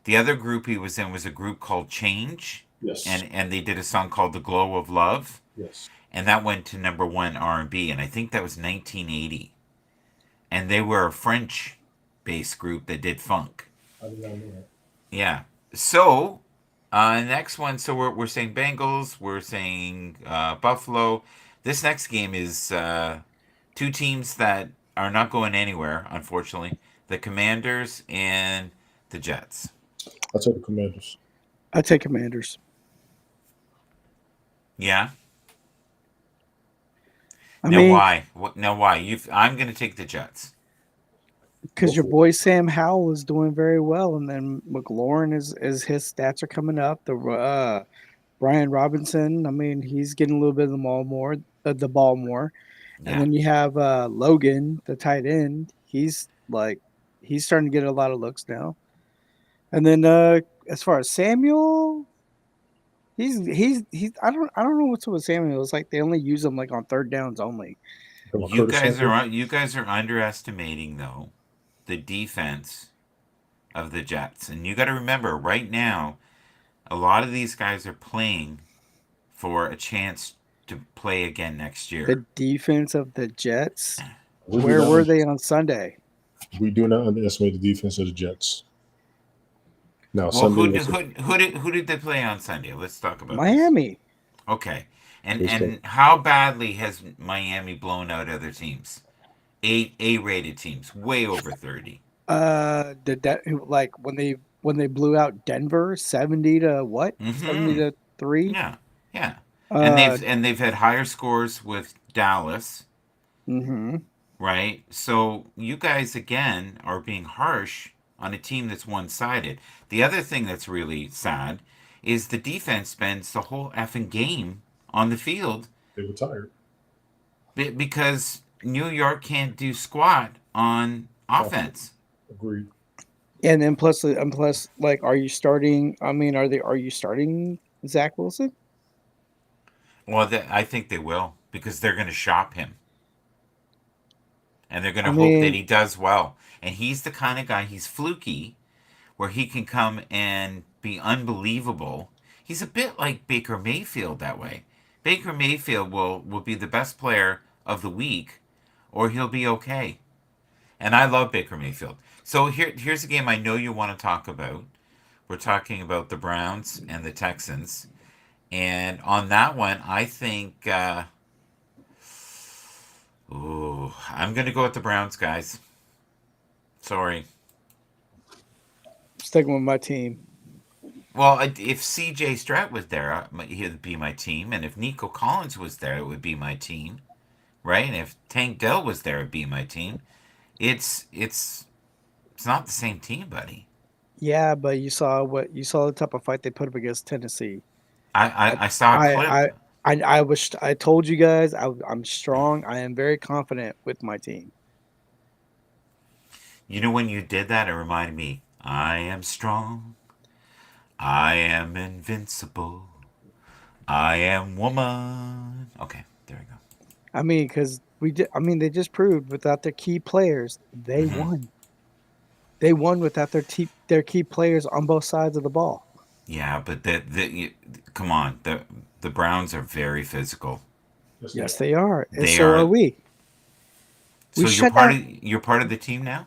The other group he was in was a group called Change. Yes. and they did a song called "The Glow of Love," Yes. and that went to #1 R&B, and I think that was 1980. And they were a French-based group that did funk. I did not know that. Yeah. So, next one. So we're saying Bengals. We're saying Buffalo. This next game is two teams that are not going anywhere, unfortunately. The Commanders and the Jets. I take the Commanders. I take Commanders. Yeah. I Now mean, why? Now why? I'm going to take the Jets. because your boy Sam Howell is doing very well, and then McLaurin is his stats are coming up. The Brian Robinson, I mean, he's getting a little bit of the ball more, Yeah. and then you have Logan, the tight end. He's starting to get a lot of looks now. And then as far as Samuel, he's I don't know what's up with Samuel. It's like they only use him like on third downs only. You guys are underestimating though the defense of the Jets, and you got to remember right now, a lot of these guys are playing for a chance to play again next year. The defense of the Jets. Where were they on Sunday? We do not underestimate the defense of the Jets. Now, Well, Sunday who did they play on Sunday? Let's talk about Miami. This. Okay, and how badly has Miami blown out other teams? A-rated teams, way over 30. Did that like when they blew out Denver 70 to what? 70-3? Yeah. Uh, And they've had higher scores with Dallas. Mm-hmm. Right? So you guys again are being harsh on a team that's one-sided. The other thing that's really sad is the defense spends the whole effing game on the field. They were tired. Because New York can't do squat on offense. Agreed. And then plus, like, are you starting? I mean, are you starting Zach Wilson? Well, I think they will because they're going to shop him. And they're going to I hope mean- that he does well. And he's the kind of guy, he's fluky, where he can come and be unbelievable. He's a bit like Baker Mayfield that way. Baker Mayfield will be the best player of the week, or he'll be okay. And I love Baker Mayfield. So here's a game I know you want to talk about. We're talking about the Browns and the Texans. And on that one, I think... I'm going to go with the Browns, guys. Sorry. Sticking with my team. Well, if C.J. Stroud was there, he'd be my team. And if Nico Collins was there, it would be my team. Right? And if Tank Dell was there, it'd be my team. It's not the same team, buddy. Yeah, but you saw the type of fight they put up against Tennessee. I saw a clip. I told you guys I'm strong. I am very confident with my team. You know, when you did that, it reminded me, I am strong. I am invincible. I am woman. Okay, there we go. I mean, because they just proved without their key players, they won. They won without their key players on both sides of the ball. Yeah, but come on, the Browns are very physical. Yes, they are. And They so are. are we. So you're part of the team now?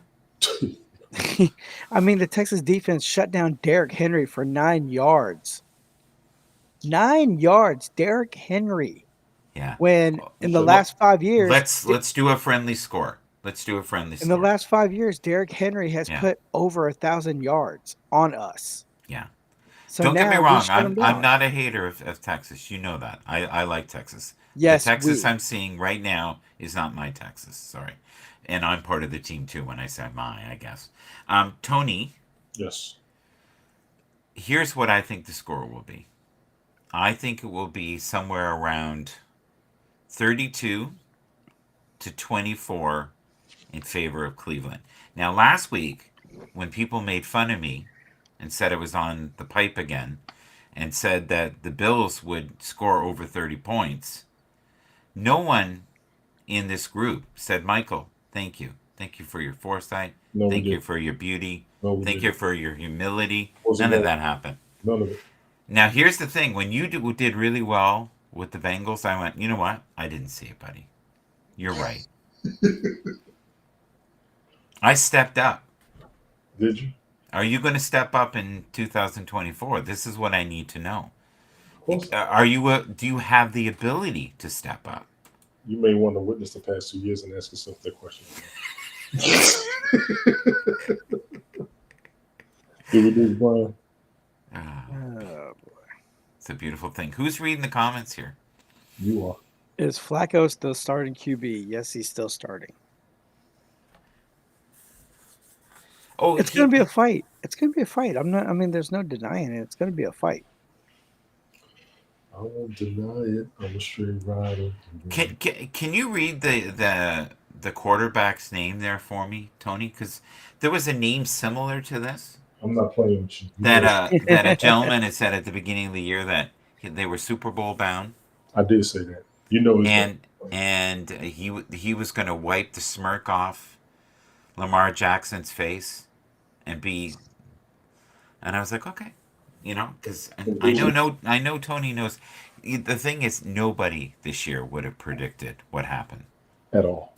I mean, the Texas defense shut down Derrick Henry for 9 yards. 9 yards, Derrick Henry. Yeah. When in the last 5 years, Let's do a friendly score. in the last 5 years, Derrick Henry has put over 1,000 yards on us. Yeah. So Don't get me now we wrong. shut 'em I'm down. not a hater of Texas. You know that. I like Texas. Yes, the Texas we- I'm seeing right now is not my Texas. Sorry. And I'm part of the team too when I say my, I guess. Tony, Yes. here's what I think the score will be. I think it will be somewhere around 32-24 in favor of Cleveland. Now, last week, when people made fun of me and said I was on the pipe again and said that the Bills would score over 30 points, no one in this group said, Michael, thank you. Thank you for your foresight. No, we Thank you didn't. for your beauty. No, we Thank didn't. you for your humility. Wasn't None of that- that happened. None of it. Now, here's the thing. When you did really well with the Bengals, I went, you know what? I didn't see it, buddy. You're right. I stepped up. Did you? Are you going to step up in 2024? This is what I need to know. Of course. Are you? Do you have the ability to step up? You may want to witness the past 2 years and ask yourself that question. Did we lose Brian? Oh, It's a beautiful thing. Who's reading the comments here? You are. is Flacco still starting QB? Yes, he's still starting. Oh, It's going to be a fight. It's going to be a fight. I mean, there's no denying it. It's going to be a fight. I won't deny it. I'm a straight rider. Can you read the quarterback's name there for me, Tony? Because there was a name similar to this I'm not playing with you. that a gentleman had said at the beginning of the year that they were Super Bowl bound, I did say that. You know, and he was going to wipe the smirk off Lamar Jackson's face and I was like, okay, because I know Tony knows. The thing is, nobody this year would have predicted what happened. at all.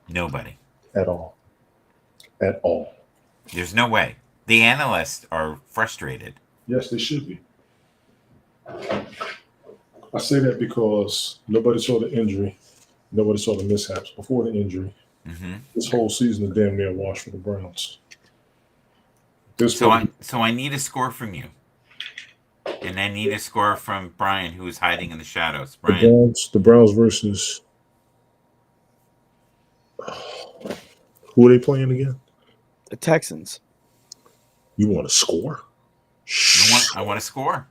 Nobody. At all. At all. There's no way. The analysts are frustrated. Yes, they should be. I say that because nobody saw the injury. Nobody saw the mishaps before the injury. Mm-hmm. This whole season is damn near a wash for the Browns. So I need a score from you. And I need a score from Brian, who is hiding in the shadows. Brian. The Browns versus who are they playing again? The Texans. You want to score? I want to score.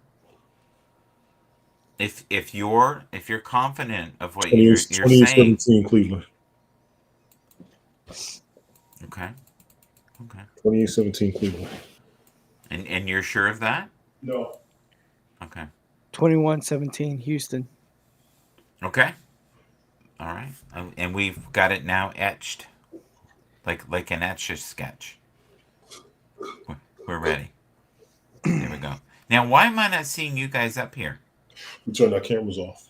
If you're confident of what you're saying. 2017 Cleveland. Okay. 2017 Cleveland. And you're sure of that? No. Okay. 21-17 Houston. Okay. All right. And we've got it now etched. Like an Etch-a-Sketch. We're ready. There we go. Now, why am I not seeing you guys up here? We turned our cameras off.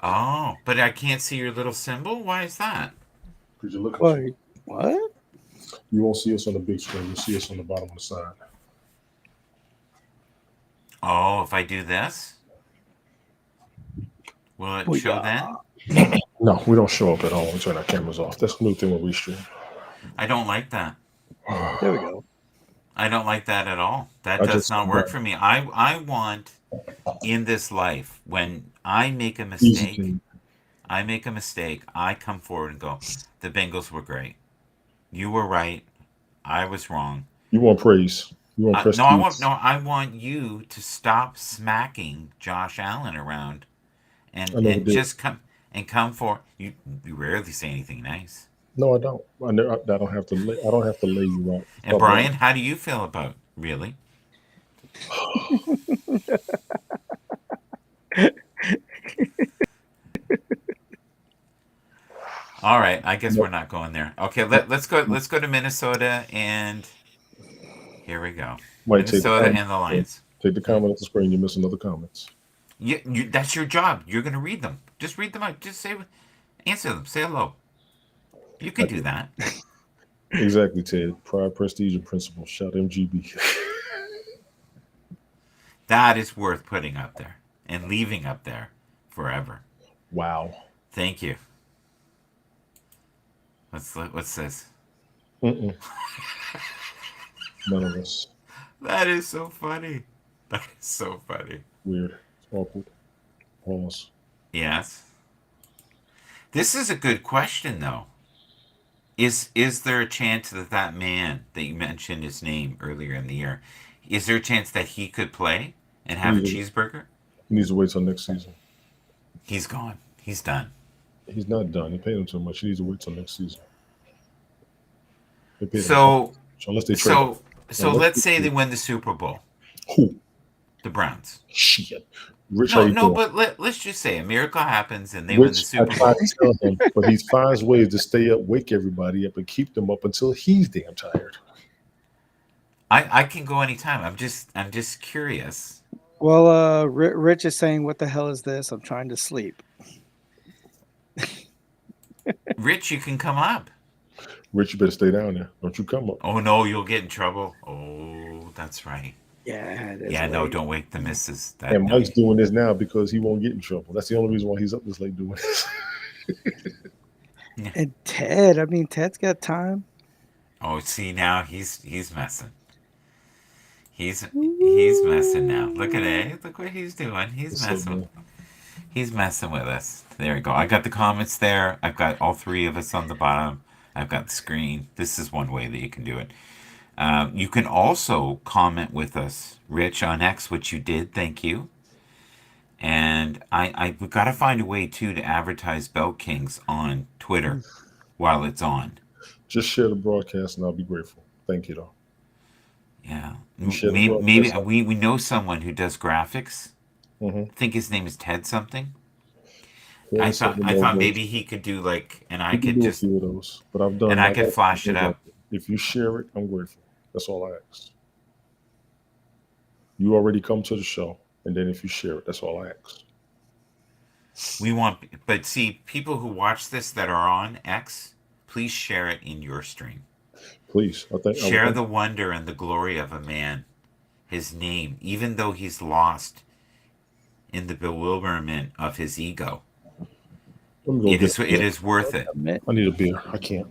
Oh, but I can't see your little symbol? Why is that? Because you look at Wait, what? You won't see us on the big screen. You'll see us on the bottom of the side. Oh, if I do this? Will it show then? No, we don't show up at all. We turn our cameras off. That's a new thing when we stream. I don't like that. There we go. I don't like that at all. That does not work for me. I want in this life, when I make a mistake, I come forward and go, the Bengals were great. You were right. I was wrong. You want praise. You want prestige. I want you to stop smacking Josh Allen around and just come for you rarely say anything nice. No, I don't. I don't have to lay you out. And Brian, how do you feel about really? All right, I guess we're not going there. Okay, let's go to Minnesota, and here we go. Minnesota and the Lions. Take the comment off the screen. You're missing other comments. That's your job. You're going to read them. Just read them out. Just answer them. Say hello. You can do that. Exactly, Ted. Pride, prestige, and principle. Shout MGB. That is worth putting up there and leaving up there forever. Wow. Thank you. What's this? None of us. That is so funny. That is so funny. Weird. Awkward. Pause. Yes. This is a good question, though. Is there a chance that man that you mentioned his name earlier in the year, is there a chance that he could play and have a cheeseburger? He needs to wait till next season. He's gone. He's done. He's not done. They paid him too much. He needs to wait till next season. So let's say they they win the Super Bowl. Who? The Browns. Shit. Rich, but let's just say a miracle happens and they win the Super Bowl. I tried to tell him, but he finds ways to stay up, wake everybody up, and keep them up until he's damn tired. I can go anytime. I'm just curious. Well, Rich is saying, "What the hell is this? I'm trying to sleep." Rich, you can come up. Rich, you better stay down there. Don't you come up. Oh no, you'll get in trouble. Oh, that's right. Yeah, that's Yeah, no, late. don't wake the missus. That And no. Mike's doing this now because he won't get in trouble. That's the only reason why he's up this late doing this. And Ted, I mean, Ted's got time. Oh, see now he's messing. He's messing now. Look at it. Look what he's doing. He's So, messing. man, He's messing with us. There we go. I got the comments there. I've got all three of us on the bottom. I've got the screen. This is one way that you can do it. You can also comment with us, Rich, on X, which you did. Thank you. And we've got to find a way too to advertise Belt Kings on Twitter while it's on. just share the broadcast and I'll be grateful. Thank you, though. Yeah, You share the maybe broadcast. we know someone who does graphics. Mhm. I think his name is Ted something. Yeah, I send thought them I thought over. maybe he could do like, and I You can could do a just few of those, but I've done. and I got could a flash few it things up. like that. If you share it, I'm grateful. That's all I ask. You already come to the show, and then if you share it, that's all I ask. We want, but see, people who watch this that are on X, please share it in your stream. Please, I think. Share the wonder and the glory of a man, his name, even though he's lost in the bewilderment of his ego. Let me go It get is it is worth it. I need a beer. I can't.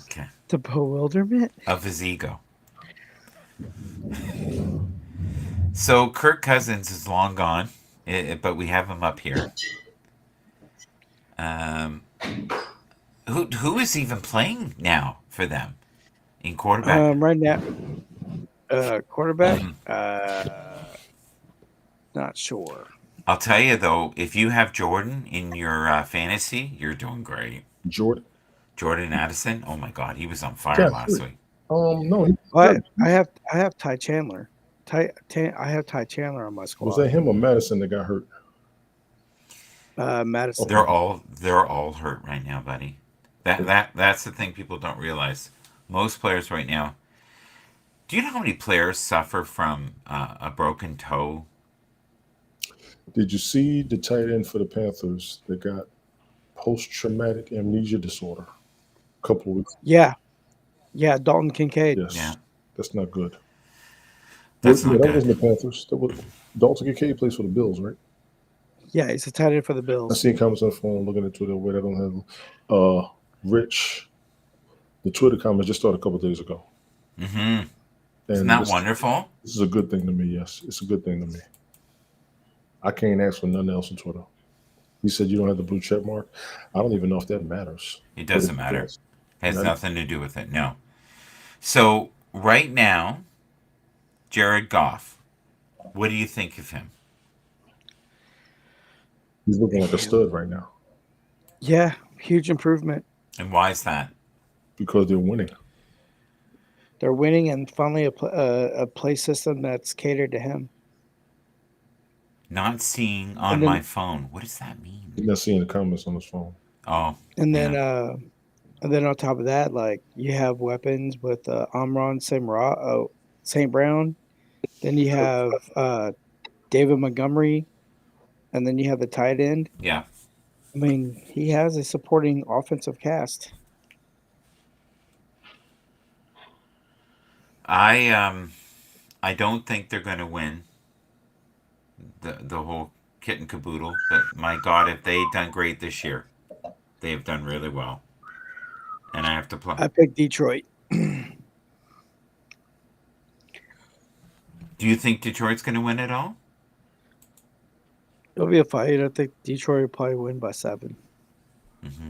Okay. The bewilderment Of his ego. So Kirk Cousins is long gone, but we have him up here. Who is even playing now for them in quarterback? right now, quarterback. Mm-hmm. Not sure. I'll tell you though, if you have Jordan in your fantasy, you're doing great. Jordan Addison, oh my God, he was on fire last week. No. Well, I have Ty Chandler. I have Ty Chandler on my squad. Was that him or Madison that got hurt? Madison. They're all hurt right now, buddy. That's the thing people don't realize. Most players right now. Do you know how many players suffer from a broken toe? Did you see the tight end for the Panthers that got post-traumatic amnesia disorder a couple of weeks? Yeah, Dalton Kincaid. Yes. Yeah. That's not good. That's not that good. wasn't the Panthers. That was Dalton Kincaid plays for the Bills, right? Yeah, he's a tight end for the I Bills. see comments on the phone, looking at Twitter. Wait, I don't have Rich. The Twitter comments just started a couple of days ago. Mm-hmm. Isn't that wonderful? This is a good thing to me. Yes, it's a good thing to me. I can't ask for nothing else on Twitter. He said you don't have the blue check mark. I don't even know if that matters. It doesn't matter. It has nothing to do with it. No. So right now, Jared Goff, what do you think of him? He's looking like a stud right now. Yeah, huge improvement. And why is that? Because they're winning. They're winning, and finally a play system that's catered to him. Not seeing on my phone. What does that mean? He's not seeing the comments on his phone. Oh. And then on top of that, like you have weapons with Amon St. Brown. Then you have David Montgomery, and then you have the tight end. Yeah. I mean, he has a supporting offensive cast. I don't think they're going to win the whole kit and caboodle, but my God, if they've done great this year, they've done really well. And I have to play. I picked Detroit. Do you think Detroit's going to win it all? It'll be a fight. I think Detroit will probably win by 7. Mm-hmm.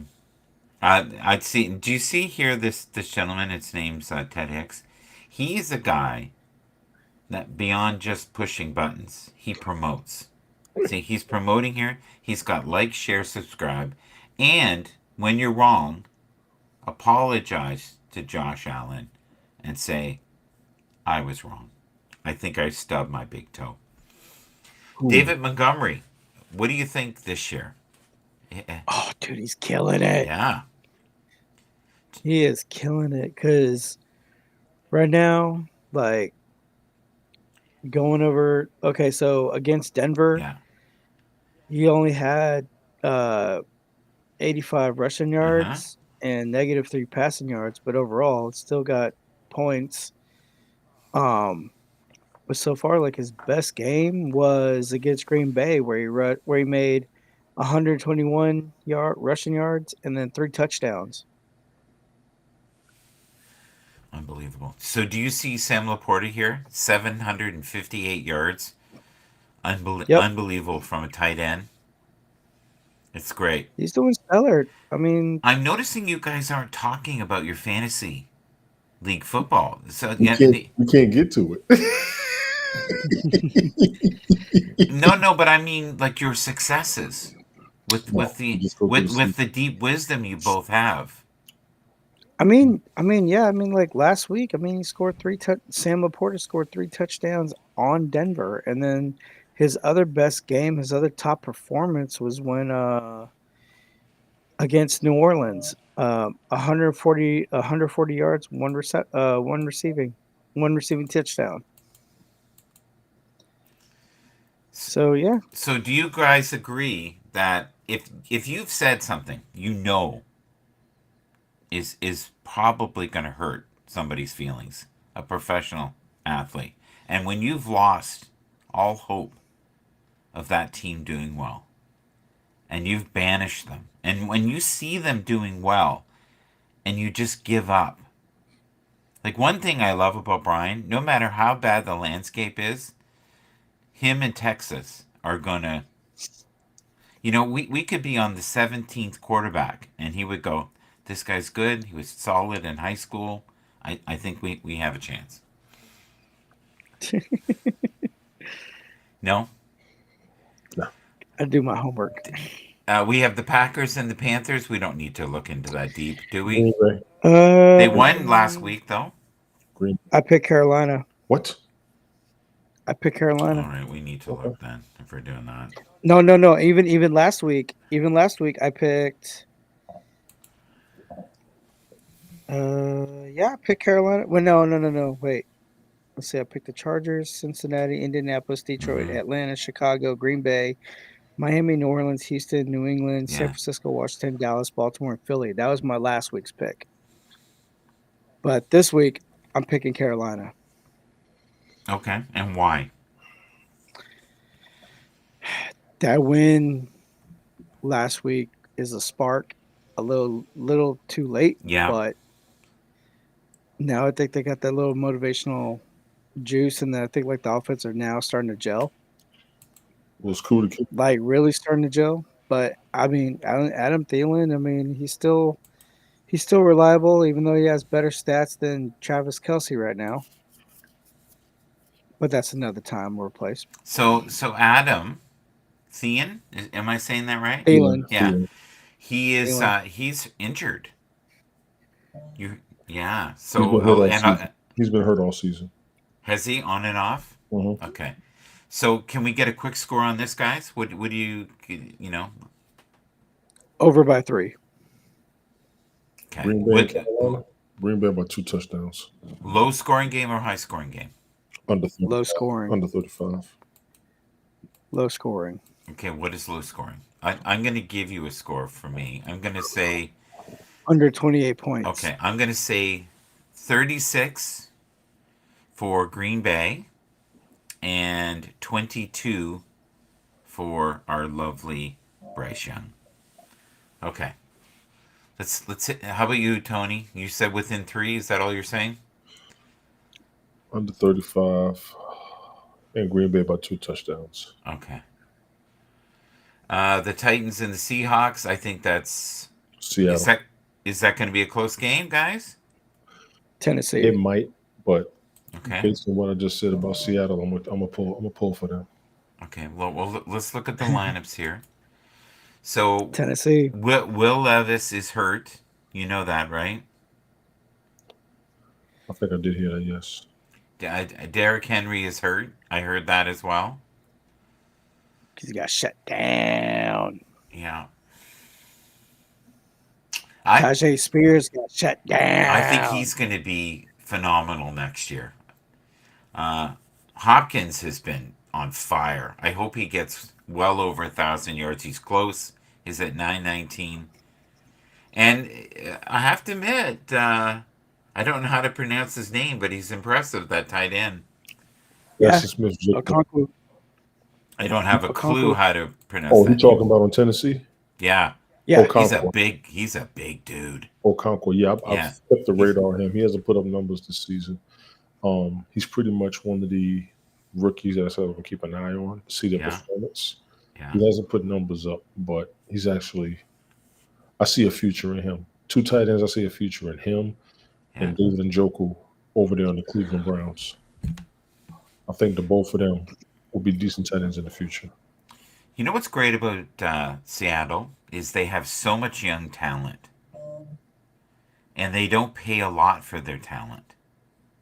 I'd see. Do you see here this gentleman? Its name's Ted Hicks. He is a guy that beyond just pushing buttons, he promotes. See, he's promoting here. He's got like, share, subscribe, and when you're wrong, apologize to Josh Allen and say, I was wrong. I think I stubbed my big toe. Ooh. David Montgomery, what do you think this year? Oh, dude, he's killing it. Yeah. He is killing it because right now like going over. Okay, so against Denver, Yeah. he only had 85 rushing Uh-huh. yards and -3 passing yards, but overall, it still got points. But so far, like his best game was against Green Bay, where he made 121 rushing yards and then 3 touchdowns. Unbelievable. So do you see Sam Laporta here? 758 yards. Yep, Unbelievable from a tight end. It's great. he's doing stellar. I mean, I'm noticing you guys aren't talking about your fantasy league football. So We yeah, can't get to it. no, but I mean like your successes with No, we just go through the with season. the deep wisdom you both have. yeah, like last week, he scored Sam Laporta scored 3 touchdowns on Denver, and then his other best game, his other top performance was when against New Orleans, 140 yards, one receiving touchdown. So yeah, So do you guys agree that if you've said something is probably going to hurt somebody's feelings, a professional athlete, and when you've lost all hope of that team doing well, and you've banished them, and when you see them doing well, and you just give up. Like one thing I love about Brian, no matter how bad the landscape is, him and Texas are gonna, we could be on the 17th quarterback and he would go, this guy's good. He was solid in high school. I think we have a chance. No? I do my homework. We have the Packers and the Panthers. We don't need to look into that deep, do we? Green Bay. They won last week, though. I picked Carolina. What? I picked All Carolina. right, we need to look then if we're doing that. No. Even last week, I picked. I picked Carolina. Well, no. Wait. Let's see. I picked the Chargers, Cincinnati, Indianapolis, Detroit, Mhm. Atlanta, Chicago, Green Bay, Miami, New Orleans, Houston, New England, San Yeah. Francisco, Washington, Dallas, Baltimore, and Philly. That was my last week's pick. But this week, I'm picking Carolina. Okay, and why? That win last week is a spark, a little too late. Yeah. But now I think they got that little motivational juice, and then I think like the offense are now starting to gel, It was cool to keep. like really starting to gel. But Adam Thielen, he's still reliable, even though he has better stats than Travis Kelce right now. But that's another time or place. So Adam Thielen, am I saying that right? Thielen. Yeah. Thielen. He is Thielen. he's injured. Yeah. He's So been hurt all and season. He's been hurt all season. has he on and off? Mhm. Okay. So can we get a quick score on this, guys? Would you Over by 3. Okay. Green Bay, Carolina. Green Bay by 2 touchdowns. Low scoring game or high scoring game? Under 35. Low scoring. Under 35. Low scoring. Okay, what is low scoring? I'm going to give you a score for me. I'm going to say Under 28 points. Okay, I'm going to say 36 for Green Bay and 22 for our lovely Bryce Young. Okay. Let's hit. How about you, Tony? You said within 3. Is that all you're saying? Under 35. And Green Bay by 2 touchdowns. Okay. The Titans and the Seahawks. I think that's Seattle. Is that going to be a close game, guys? Tennessee. It might, but Okay. based on what I just said about Seattle, I'm gonna pull for them. Okay. Well, let's look at the lineups here. So Tennessee. Will Levis is hurt. You know that, right? I think I did hear that. Yes. Derrick Henry is hurt. I heard that as well. Because he got shut down. Yeah. Tajay Spears got shut down. I think he's going to be phenomenal next year. Hopkins has been on fire. I hope he gets well over 1,000 yards. He's close. He's at 919. And I have to admit, I don't know how to pronounce his name, but he's impressive, that tight end. Yeah. That's Smith Jigba. Okonkwo. I don't have a clue how to pronounce Oh, that. you talking about on Tennessee? Yeah. Yeah. Okonkwo. He's a big dude. Okonkwo. Yeah, Yeah. I've kept the radar on him. He hasn't put up numbers this season. He's pretty much one of the rookies that I said I'm gonna keep an eye on, see their Yeah. performance. Yeah. He hasn't put numbers up, but he's actually, I see a future in him. Two tight ends, I see a future in him and David Njoku over there on the Cleveland Browns. I think the both of them will be decent tight ends in the future. You know what's great about Seattle is they have so much young talent. And they don't pay a lot for their talent.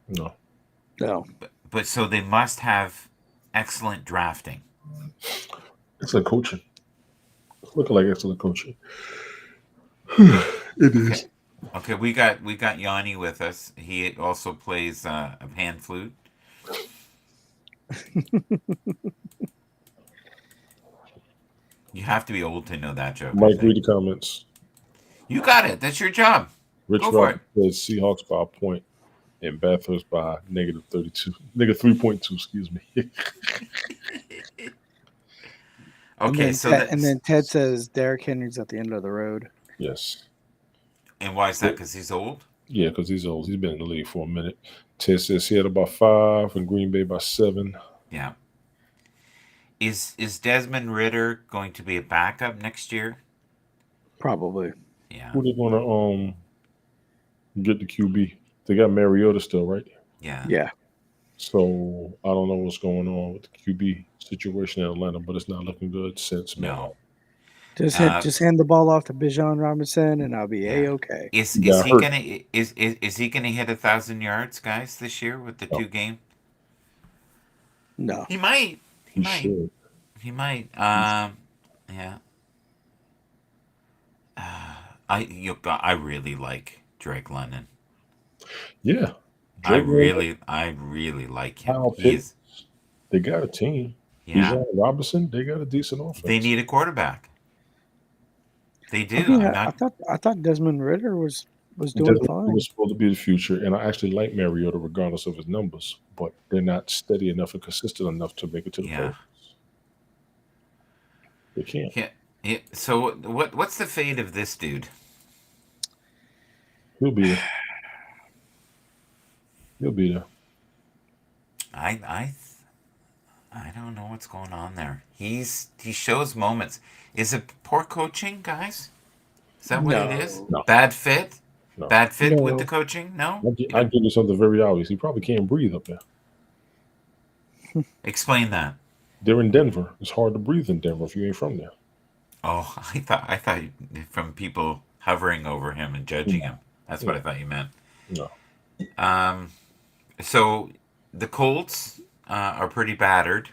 No. But so they must have excellent drafting. Excellent coaching. It's looking like excellent coaching. It is. Okay, we got Yanni with us. He also plays a pan flute. You have to be old to know that joke. Mike, read the comments. You got it. That's your job. Rich Go for Rock says Seahawks by a point and Bathurst by -32. -3.2, excuse me. Okay, and then Ted says Derrick Henry's at the end of the road. Yes. And why is that? Because he's old? Yeah, because he's old. He's been in the league for a minute. Ted says he had about 5 and Green Bay by 7. Yeah. Is Desmond Ritter going to be a backup next year? Probably. Yeah. Who they gonna get the QB? They got Mariota still, right? Yeah. Yeah. So I don't know what's going on with the QB situation in Atlanta, but it's not looking good since No. Just hand the ball off to Bijan Robinson, and I'll be a-okay. Is He got he hurt. gonna hit 1,000 yards, guys, this year with the No. 2 games? No. He might. He should. He might. Yeah. I really like Drake London. Yeah. I Drake really like him. Kyle He's Pitts. They got a team. yeah. Bijan Robinson, they got a decent offense. They need a quarterback. They do. I thought Desmond Ritter was doing Desmond fine. was supposed to be the future, and I actually like Mariota regardless of his numbers, but they're not steady enough and consistent enough to make it to the playoffs. They can't. Yeah. So what's the fate of this dude? He'll be there. He'll be there. I don't know what's going on there. He shows moments. Is it poor coaching, guys? Is that what it is? No. Bad fit? No. Bad fit No. with the coaching? No? I'll give you something very obvious. He probably can't breathe up there. Explain that. They're in Denver. It's hard to breathe in Denver if you ain't from there. Oh, I thought from people hovering over him and judging him. That's what I thought you meant. No. So the Colts are pretty battered.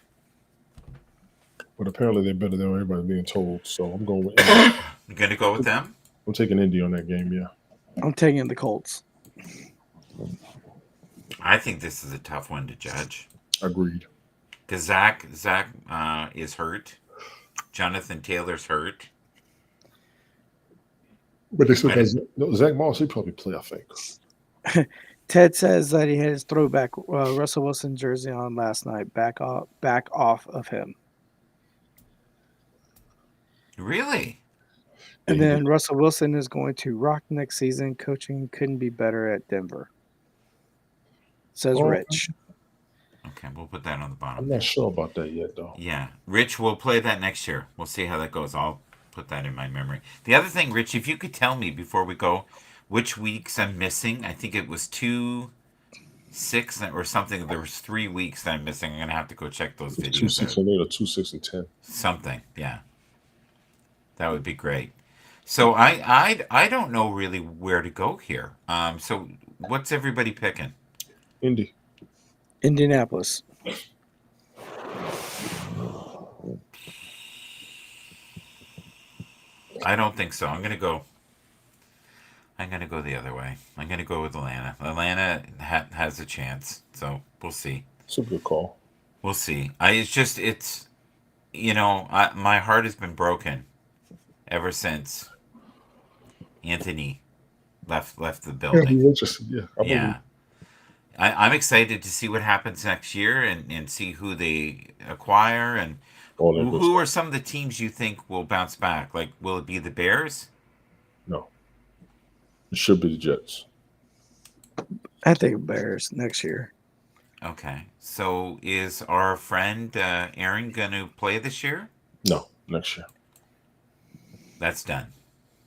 But apparently they're better than everybody's being told. So I'm going with Indy. You gonna go with them? I'm taking Indy on that game, yeah. I'm taking the Colts. I think this is a tough one to judge. Agreed. Because Zach is hurt. Jonathan Taylor's hurt. But they still got Zach Moss, he probably play, I think. Ted says that he had his throwback Russell Wilson jersey on last night. Back off of him. Really? And then Russell Wilson is going to rock next season. Coaching couldn't be better at Denver. Says Rich. Okay, we'll put that on the bottom. I'm not sure about that yet, though. Yeah. Rich, we'll play that next year. We'll see how that goes. I'll put that in my memory. The other thing, Rich, if you could tell me before we go which weeks I'm missing. I think it was 2, 6, or something. There was 3 weeks that I'm missing. I'm going to have to go check those videos 2, 6, out. and 8 or 2, 6, and 10. Something, yeah. That would be great. So I don't know really where to go here. So what's everybody picking? Indy. Indianapolis. I don't think so. I'm gonna go the other way. I'm gonna go with Atlanta. Atlanta has a chance, so we'll see. It's a good call. We'll see. It's my heart has been broken ever since Anthony left the Yeah, building. be interesting. Yeah, I believe. Yeah. I'm excited to see what happens next year and see who they acquire and All that good who stuff. are some of the teams you think will bounce back. Like, will it be the Bears? No, it should be the Jets. I think Bears next year. Okay. So is our friend Aaron going to play this year? No, next year. That's done.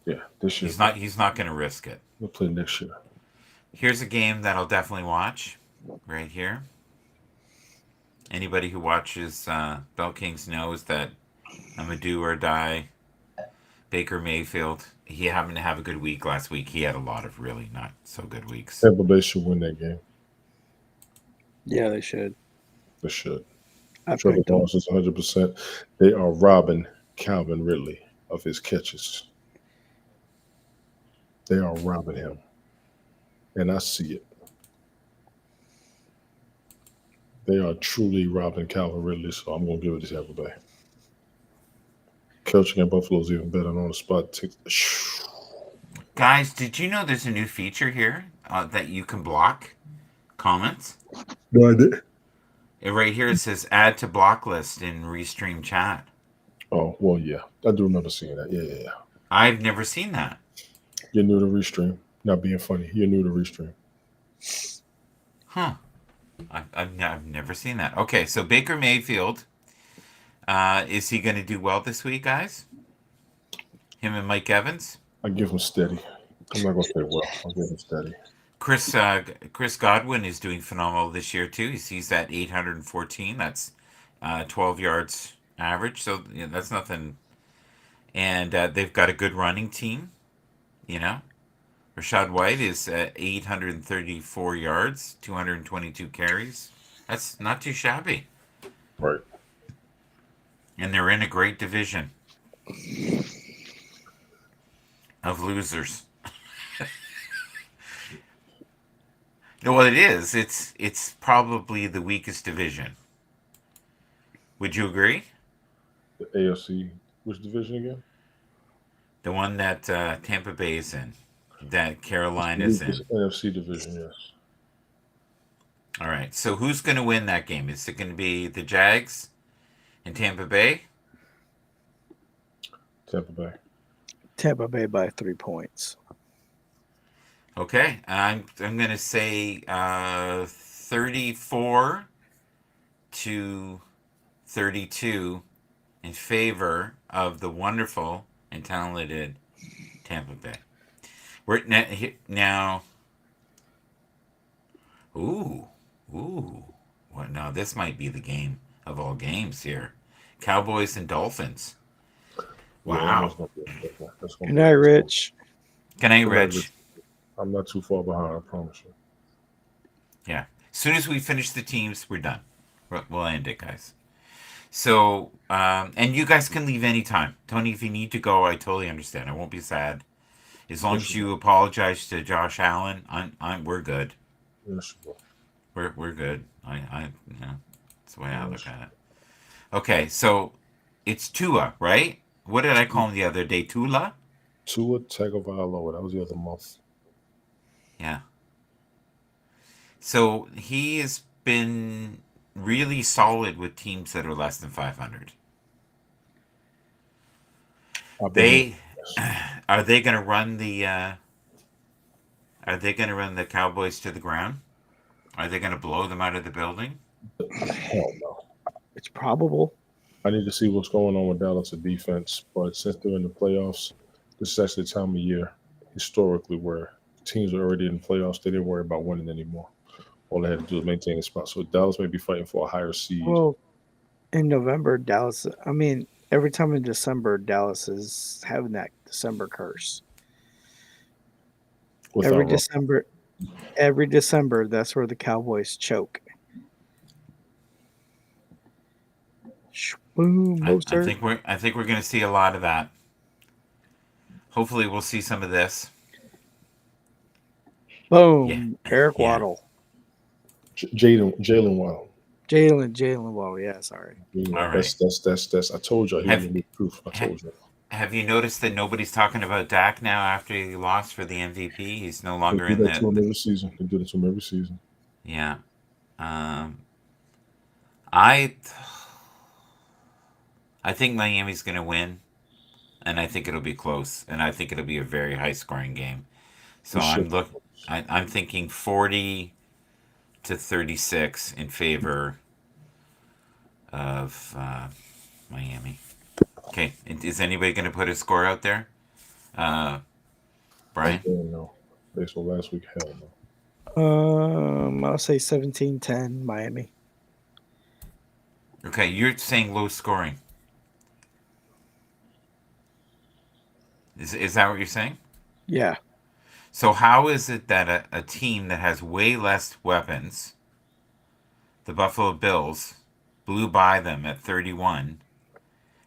Yeah, this year. He's not going to risk it. We'll play next year. Here's a game that I'll definitely watch right here. Anybody who watches Bell Kings knows that I'm a do or die. Baker Mayfield, he happened to have a good week last week. He had a lot of really not so good weeks. Tampa Bay should win that game. Yeah, they should. They should. I Trevor picked them. Lawrence is 100%. They are robbing Calvin Ridley of his catches. They are robbing him. And I see it. They are truly robbing Calvin Ridley, so I'm going to give it to Tampa Bay. Coaching at Buffalo is even better on the spot. Guys, did you know there's a new feature here that you can block comments? No, I did. Right here it says add to block list in Restream chat. Oh, well, yeah. I do remember seeing that. Yeah. I've never seen that. You're new to Restream. Not being funny. You're new to Restream. Huh. I've never seen that. Okay, so Baker Mayfield, is he going to do well this week, guys? Him and Mike Evans? I give him steady. I'm not going to say well. I'll give him steady. Chris Godwin is doing phenomenal this year too. He's at 814. That's 12 yards average. So that's nothing. And they've got a good running team. Rashad White is at 834 yards, 222 carries. That's not too shabby. Right. And they're in a great division of losers. No, well, it is. It's probably the weakest division. Would you agree? The AFC, which division again? The one that Tampa Bay is in, that Carolina's in. It's NFC division, yes. All right. So who's going to win that game? Is it going to be the Jags and Tampa Bay? Tampa Bay. Tampa Bay by 3 points. Okay, I'm going to say 34 to 32 in favor of the wonderful and talented Tampa Bay. We're now. Ooh. Well, now this might be the game of all games here. Cowboys and Dolphins. Wow. Good night, Rich. Good night, Rich. I'm not too far behind, I promise you. Yeah. As soon as we finish the teams, we're done. We'll end it, guys. So, and you guys can leave anytime. Tony, if you need to go, I totally understand. I won't be sad. As long as you apologize to Josh Allen, we're good. Yes, We're good. That's the way I look at it. Okay, so it's Tua, right? What did I call him the other day? Tua Tagovailoa. That was the other month. Yeah. So he has been really solid with teams that are less than 500. Are they going to run the Cowboys to the ground? Are they going to blow them out of the building? Hell no. It's probable. I need to see what's going on with Dallas' defense, but since they're in the playoffs, this is actually the time of year historically where teams are already in the playoffs. They didn't worry about winning anymore. All they had to do was maintain the spot. So Dallas may be fighting for a higher seed. Well, in November, every time in December, Dallas is having that December curse. Every December, that's where the Cowboys choke. Boom, I think we're going to see a lot of that. Hopefully, we'll see some of this. Boom, Yeah. Eric Waddle. Jalen Waddle. Jalen. Well, yeah, sorry. You know, All right. that's. I told y'all he Have- knew the truth. I told you. Have you noticed that nobody's talking about Dak now after he lost for the MVP? He's no They longer do in that to him the every season. They do that to him every season. yeah. Um, I think Miami's going to win, and I think it'll be close, and I think it'll be a very high scoring game. So It should. I'm thinking 40-36 in favor of Miami. Okay, is anybody going to put a score out there? Brian? No. Based on last week, hell no. I'll say 17-10 Miami. Okay, you're saying low scoring. Is that what you're saying? Yeah. So how is it that a team that has way less weapons, the Buffalo Bills, blew by them at 31,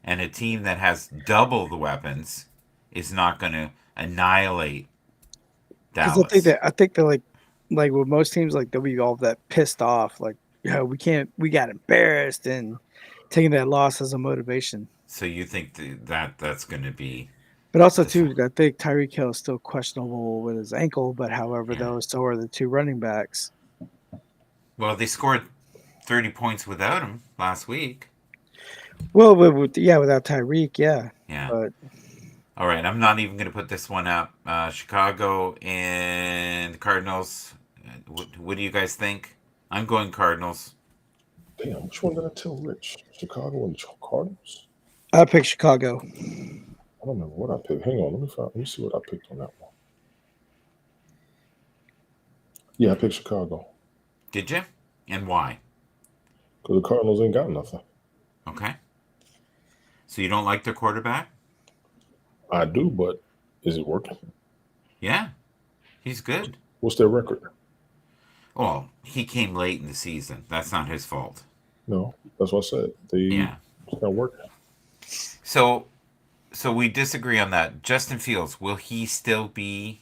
and a team that has double the weapons is not going to annihilate Because Dallas? I think they're like with most teams, like they'll be all that pissed off, like, yeah, we got embarrassed, and taking that loss as a motivation. So you think that's going to be? But also too, I think Tyreek Hill is still questionable with his ankle. But however, Yeah. though, so are the two running backs. Well, they scored 30 points without him last week. Well, without Tyreek, yeah. Yeah. But All right, I'm not even going to put this one up. Chicago and the Cardinals. What do you guys think? I'm going Cardinals. Damn, which one did I tell Rich? Chicago and the Cardinals? I pick Chicago. I don't remember what I picked. Hang on, let me see what I picked on that one. Yeah, I picked Chicago. Did you? And why? Because the Cardinals ain't got nothing. Okay. So you don't like their quarterback? I do, but is it working? Yeah. He's good. What's their record? Well, he came late in the season. That's not his fault. No, that's what I said. It's not working. So we disagree on that. Justin Fields, will he still be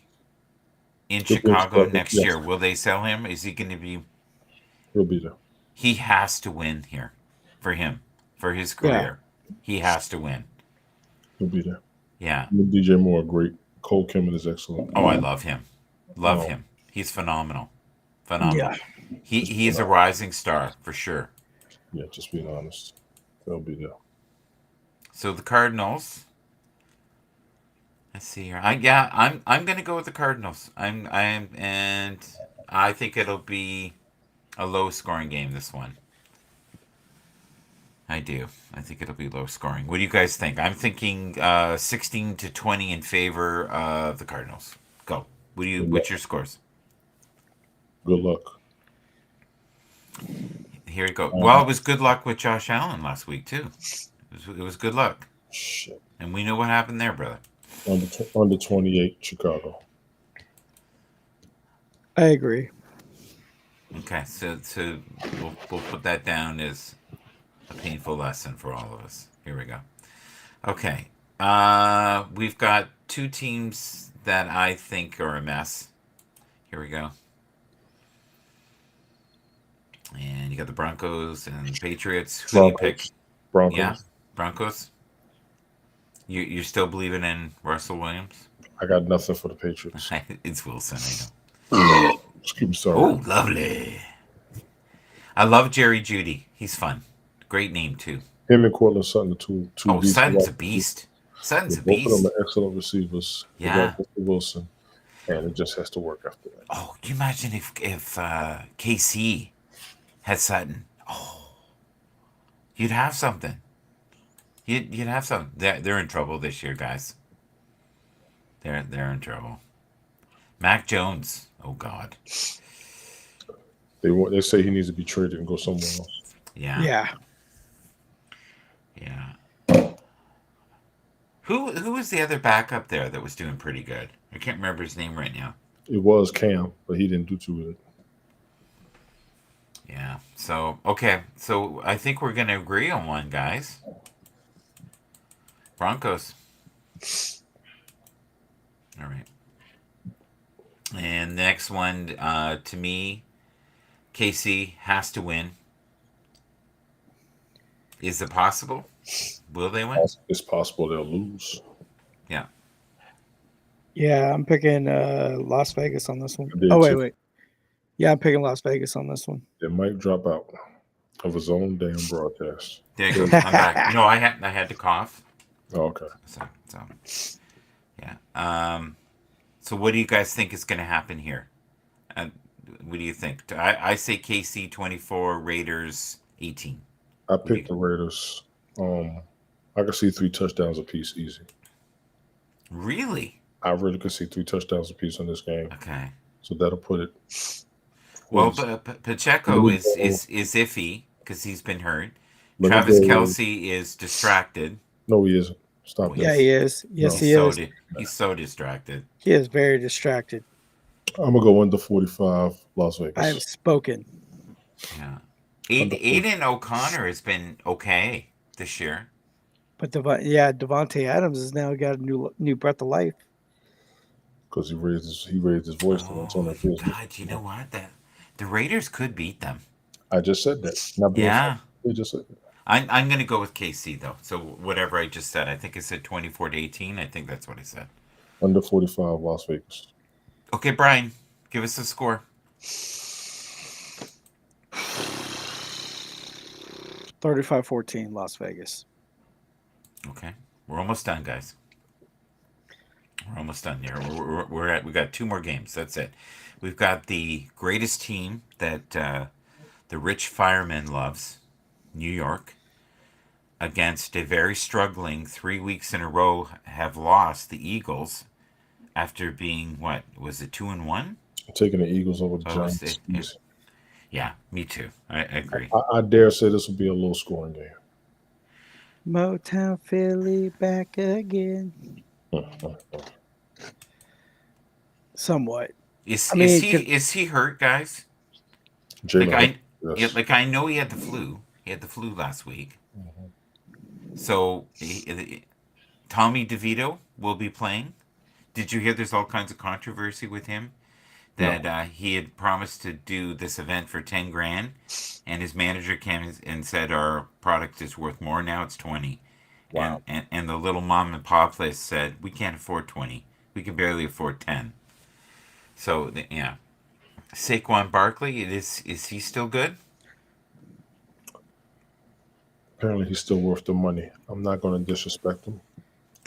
in Chicago next year? Will they sell him? Is he going to be? He'll be there. He has to win here for his career. Yeah. He has to win. He'll be there. Yeah. DJ Moore, great. Cole Kmet is excellent. Oh, I love him. Love him. He's phenomenal. Phenomenal. Yeah. He is a rising star for sure. Yeah, just being honest. They'll be there. So the Cardinals. Let's see here. I'm gonna go with the Cardinals. And I think it'll be a low scoring game, this one. I do. I think it'll be low scoring. What do you guys think? I'm thinking 16-20 in favor of the Cardinals. Go. What's your scores? Good luck. Here we go. Well, it was good luck with Josh Allen last week too. It was good luck. Shit. And we know what happened there, brother. Under 28, Chicago. I agree. Okay, so we'll put that down as a painful lesson for all of us. Here we go. Okay, we've got two teams that I think are a mess. Here we go. And you got the Broncos and the Patriots. Who do you pick? Broncos. Yeah, Broncos. You're still believing in Russell Williams? I got nothing for the Patriots. It's Wilson, I know. Sorry. Oh, lovely. I love Jerry Jeudy. He's fun. Great name, too. Him and Cortland Sutton, two Sutton's a beast. Sutton's a beast. Both of them are excellent receivers. Yeah. Wilson. And it just has to work after that. Oh, can you imagine if KC had Sutton? Oh, you'd have something. You'd have something. They're in trouble this year, guys. They're in trouble. Mac Jones. Oh God. They say he needs to be traded and go somewhere else. Yeah. Who was the other backup there that was doing pretty good? I can't remember his name right now. It was Cam, but he didn't do too good. Yeah. So okay. So I think we're gonna agree on one, guys. Broncos. All right. And the next one, to me, KC has to win. Is it possible? Will they win? It's possible they'll lose. Yeah. Yeah, I'm picking Las Vegas on this one. I did Oh, too. wait. Yeah, I'm picking Las Vegas on this one. It might drop out of his own damn broadcast. There you go. I'm back. No, I had to cough. Oh, okay. So yeah. So what do you guys think is going to happen here? What do you think? I say KC 24, Raiders 18. I picked the Raiders. I could see 3 touchdowns apiece easy. Really? I really could see 3 touchdowns apiece in this game. Okay. So that'll put it. Well, Pacheco is iffy because he's been hurt. Travis Kelce is distracted. No, he isn't. Stop Yeah, that. he is. Yes, he is. He's so distracted. He is very distracted. I'm going to go under 45 Las Vegas. I have spoken. Yeah. Aiden O'Connor has been okay this year. But Devontae Adams has now got a new breath of life. Because he raised his voice to Antonio Pierce. God, you know what? The Raiders could beat them. I just said that. Yeah. I just said that. I'm going to go with KC, though. So whatever I just said, I think I said 24-18. I think that's what I said. Under 45 Las Vegas. Okay, Brian, give us a score. 35-14 Las Vegas. Okay. We're almost done, guys. We're almost done here. We got 2 more games. That's it. We've got the greatest team that the Rich Fireman loves, New York, against a very struggling 3 weeks in a row have lost the Eagles after being, what, was it 2-1? I'm taking the Eagles over the Giants. Yeah, me too. I agree. I dare say this will be a low scoring game. Motown Philly back again. Somewhat. Is he hurt, guys? Yes. I know he had the flu. He had the flu last week. Mm-hmm. So Tommy DeVito will be playing. Did you hear there's all kinds of controversy with him? That he had promised to do this event for 10 grand, and his manager came and said our product is worth more. Now it's 20. Wow. And the little mom and pop place said, we can't afford 20. We can barely afford 10. So, yeah. Saquon Barkley, is he still good? Apparently he's still worth the money. I'm not going to disrespect him.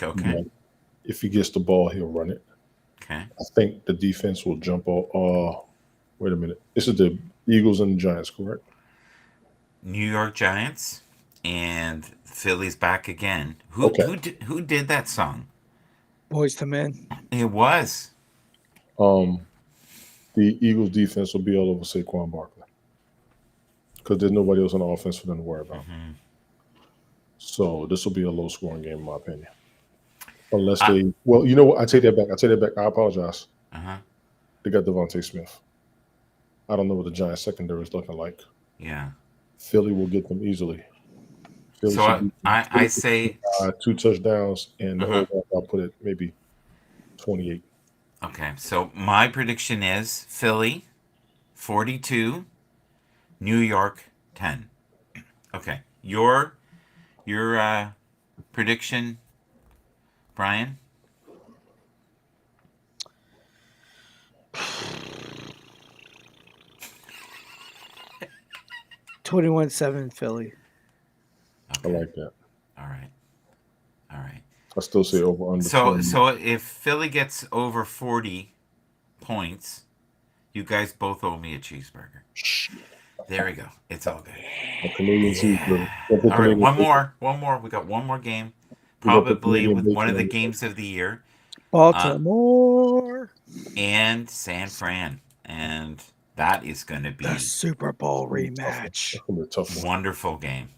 Okay. But if he gets the ball, he'll run it. Okay. I think the defense will jump off. Wait a minute. This is the Eagles and the Giants, correct? New York Giants and Philly's back again. Who did that song? Boys to Men. It was. The Eagles defense will be all over Saquon Barkley because there's nobody else on the offense for them to worry about. Mm-hmm. So this will be a low scoring game, in my opinion. Unless you know what? I take that back. I apologize. They got Devontae Smith. I don't know what the Giants secondary is looking like. Yeah. Philly will get them easily. So I say 2 touchdowns, and I'll put it maybe 28. Okay, so my prediction is Philly 42, New York 10. Okay, your prediction, Brian? 21-7 Philly. Okay. I like that. All right. I still say over under. So if Philly gets over 40 points, you guys both owe me a cheeseburger. There we go. It's all good. A Canadian cheeseburger. All right, one more. We got one more game. Probably with one of the games of the year. Baltimore and San Fran, and that is going to be the Super Bowl rematch. Tough wonderful game.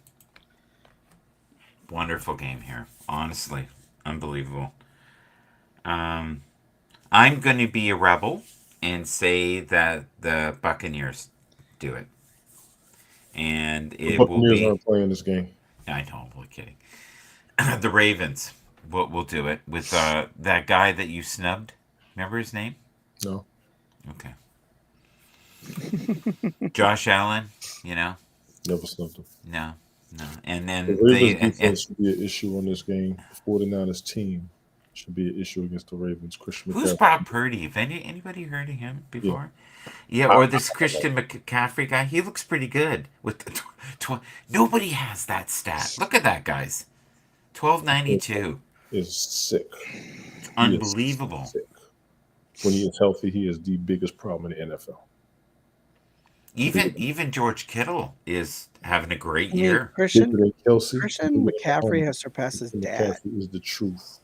Wonderful game here. Honestly, unbelievable. I'm going to be a rebel and say that the Buccaneers do it, and it Buccaneers will be. aren't playing this game. I know. We're kidding. The Ravens will do it with that guy that you snubbed. Remember his name? No. Okay. Josh Allen, you know? Never snubbed him. No. No. And The then Ravens defense should be an issue on this game. The 49ers team should be an issue against the Ravens. Christian who's McCaffrey. Brock Purdy? If anybody heard of him Yeah. before? Yeah, or this Christian McCaffrey guy. He looks pretty good with the nobody has that stat. Look at that, guys. 1292. Is sick. Unbelievable. Sick. When he is healthy, he is the biggest problem in the NFL. Even George Kittle is having a great I mean, year. Christian Christian McCaffrey has surpassed his dad. McCaffrey is the truth.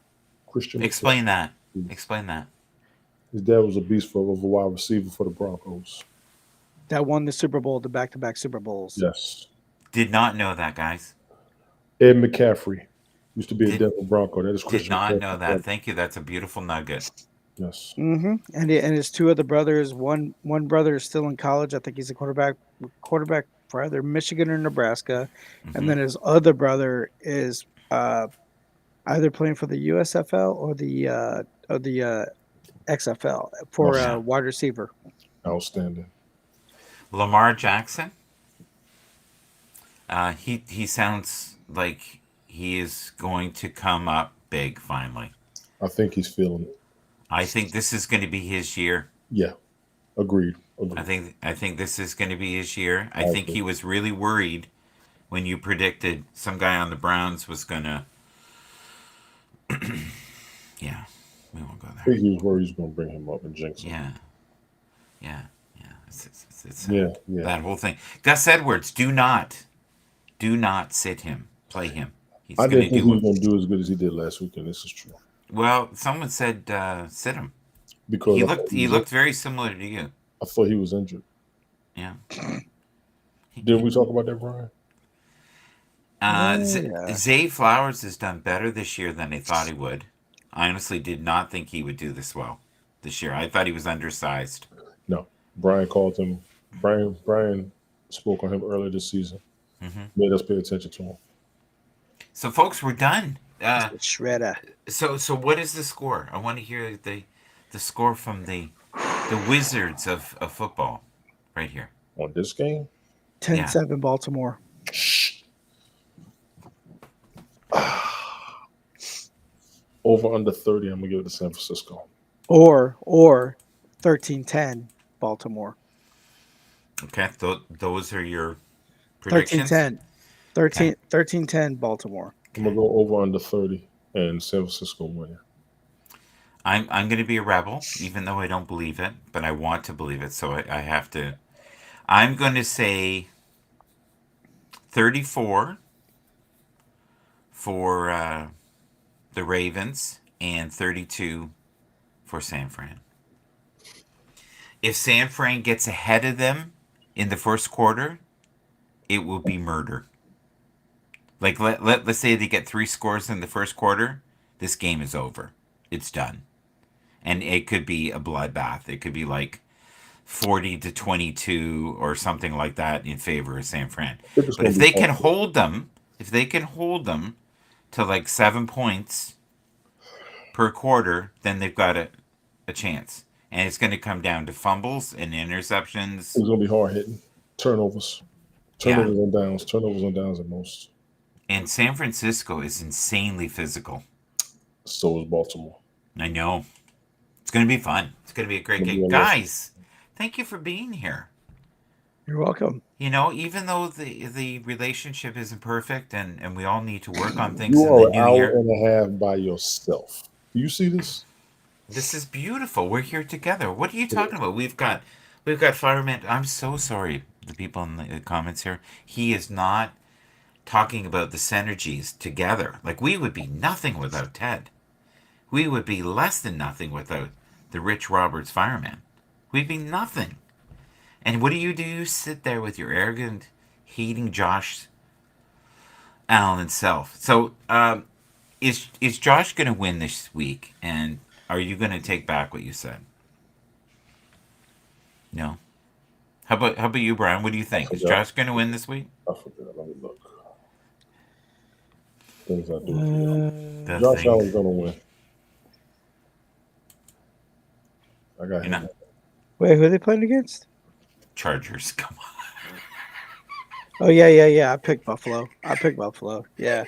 Christian Explain that. McCaffrey. Explain that. His dad was a beast of a wide receiver for the Broncos. That won the Super Bowl, the back-to-back Super Bowls. Yes. Did not know that, guys. Ed McCaffrey used to be a Denver Bronco. That is Did Christian not McCaffrey. know that. Thank you. That's a beautiful nugget. Yes. Mm-hmm. And his two other brothers. One brother is still in college. I think he's a quarterback for either Michigan or Nebraska, and then his other brother is either playing for the USFL or the XFL for wide receiver. Outstanding. Lamar Jackson. He sounds like he is going to come up big finally. I think he's feeling it. I think this is going to be his year. Yeah. Agreed. I think this is going to be his year. I think he was really worried when you predicted some guy on the Browns was going to. Yeah, we won't go there. I think he was worried he was going to bring him up and jinx him. Yeah. It's Yeah. that whole thing. Gus Edwards, do not sit him. Play him. He's I going didn't to think do he was going to do as good as he did last weekend. This is true. well. Someone said sit him Because he looked very similar to you. I thought he was injured. Yeah. Didn't we talk about that, Brian? Zay Flowers has done better this year than I thought he would. I honestly did not think he would do this well this year. I thought he was undersized. No. Brian called him. Brian spoke on him earlier this season. Made us pay attention to him. So, folks, we're done. Shredder. So what is the score? I want to hear the score from the Wizards of football right here. On this game? 10-7 Baltimore. Over under 30, I'm going to give it to San Francisco. Or 13-10 Baltimore. Okay, those are your predictions? 13-10. 13-10 Baltimore. I'm going to go over under 30 and San Francisco winning. I'm going to be a rebel, even though I don't believe it, but I want to believe it, so I have to. I'm going to say 34 for the Ravens and 32 for San Fran. If San Fran gets ahead of them in the first quarter, it will be murder. Like, let's say they get 3 scores in the first quarter, this game is over. It's done. And it could be a bloodbath. It could be like 40-22 or something like that in favor of San Fran. But if they can hold them, to like 7 points per quarter, then they've got a chance. And it's going to come down to fumbles and interceptions. It's going to be hard hitting. Turnovers on downs at most. And San Francisco is insanely physical. So is Baltimore. I know. It's going to be fun. It's going to be a great game. Guys, thank you for being here. You're welcome. You know, even though the relationship isn't perfect and we all need to work on things You in are the an new hour year. and a half by yourself. Do you see this? This is beautiful. We're here together. What are you talking about? We've got Fireman. I'm so sorry, the people in the comments here. He is not talking about the synergies together. Like, we would be nothing without Ted. We would be less than nothing without the Rich Roberts Fireman. We'd be nothing. And what do? You sit there with your arrogant, hating Josh Allen self. So, is Josh going to win this week? And are you going to take back what you said? No. How about you, Brian? What do you think? Is Josh going to win this week? I forgot. Let me look. Things I do. Josh Allen's going to win. I got him. Wait, who are they playing against? Chargers. Come Oh yeah. I picked Buffalo. Yeah.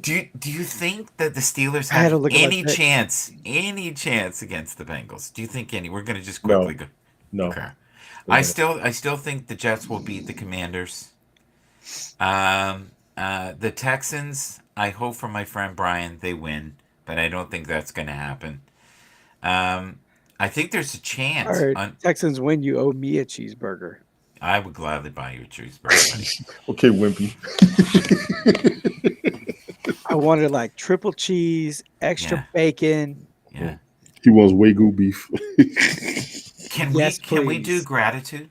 Do you think that the Steelers I had to have look at my picks. any chance against the Bengals? Do you think any? We're gonna just quickly No, go. no. Okay. They're gonna I still think the Jets will beat the Commanders. The Texans, I hope for my friend Brian they win, but I don't think that's going to happen. I think there's a All chance. right, Texans win. You owe me a cheeseburger. I would gladly buy you a cheeseburger, buddy. Okay, Wimpy. I wanted like triple cheese, extra Yeah. bacon. Yeah. He wants Wagyu beef. Can Yes, we do please. gratitude?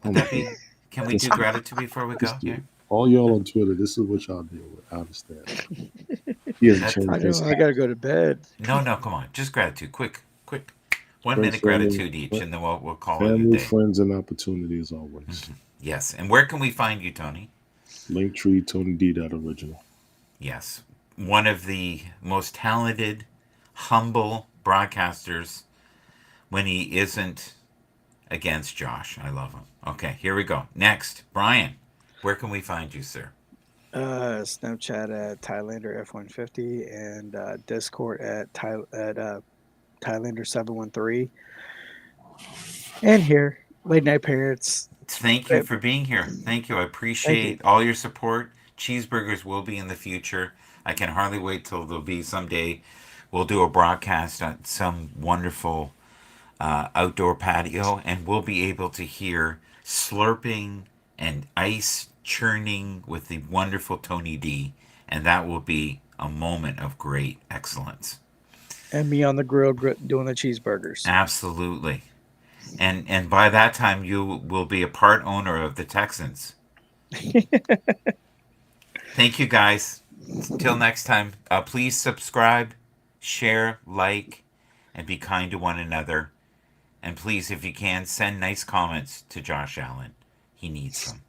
Oh Would my that be? God. Can we do gratitude before we go? Just do Yeah. it. All y'all on Twitter, this is what y'all deal with. I understand. He hasn't That's- changed I his know. I gotta go to bed. No, come on. Just gratitude. Quick. 1 Friends, minute family, gratitude each, and then we'll call it a family, day. friends, and opportunity as always. Yes. And where can we find you, Tony? Linktree, Tony D. Original. Yes. One of the most talented, humble broadcasters when he isn't against Josh. I love him. Okay, here we go. Next, Brian, where can we find you, sir? Snapchat at Thailander F150 and Discord at Thailander713. And here, Late Night Parents. Thank you for being here. Thank you. I appreciate all your support. Cheeseburgers will be in the future. I can hardly wait till there'll be someday. We'll do a broadcast on some wonderful outdoor patio, and we'll be able to hear slurping and ice churning with the wonderful Tony D, and that will be a moment of great excellence. And me on the grill doing the cheeseburgers. Absolutely. And by that time you will be a part owner of the Texans. Thank you guys. Till next time, please subscribe, share, like, and be kind to one another. And please, if you can, send nice comments to Josh Allen. He needs them.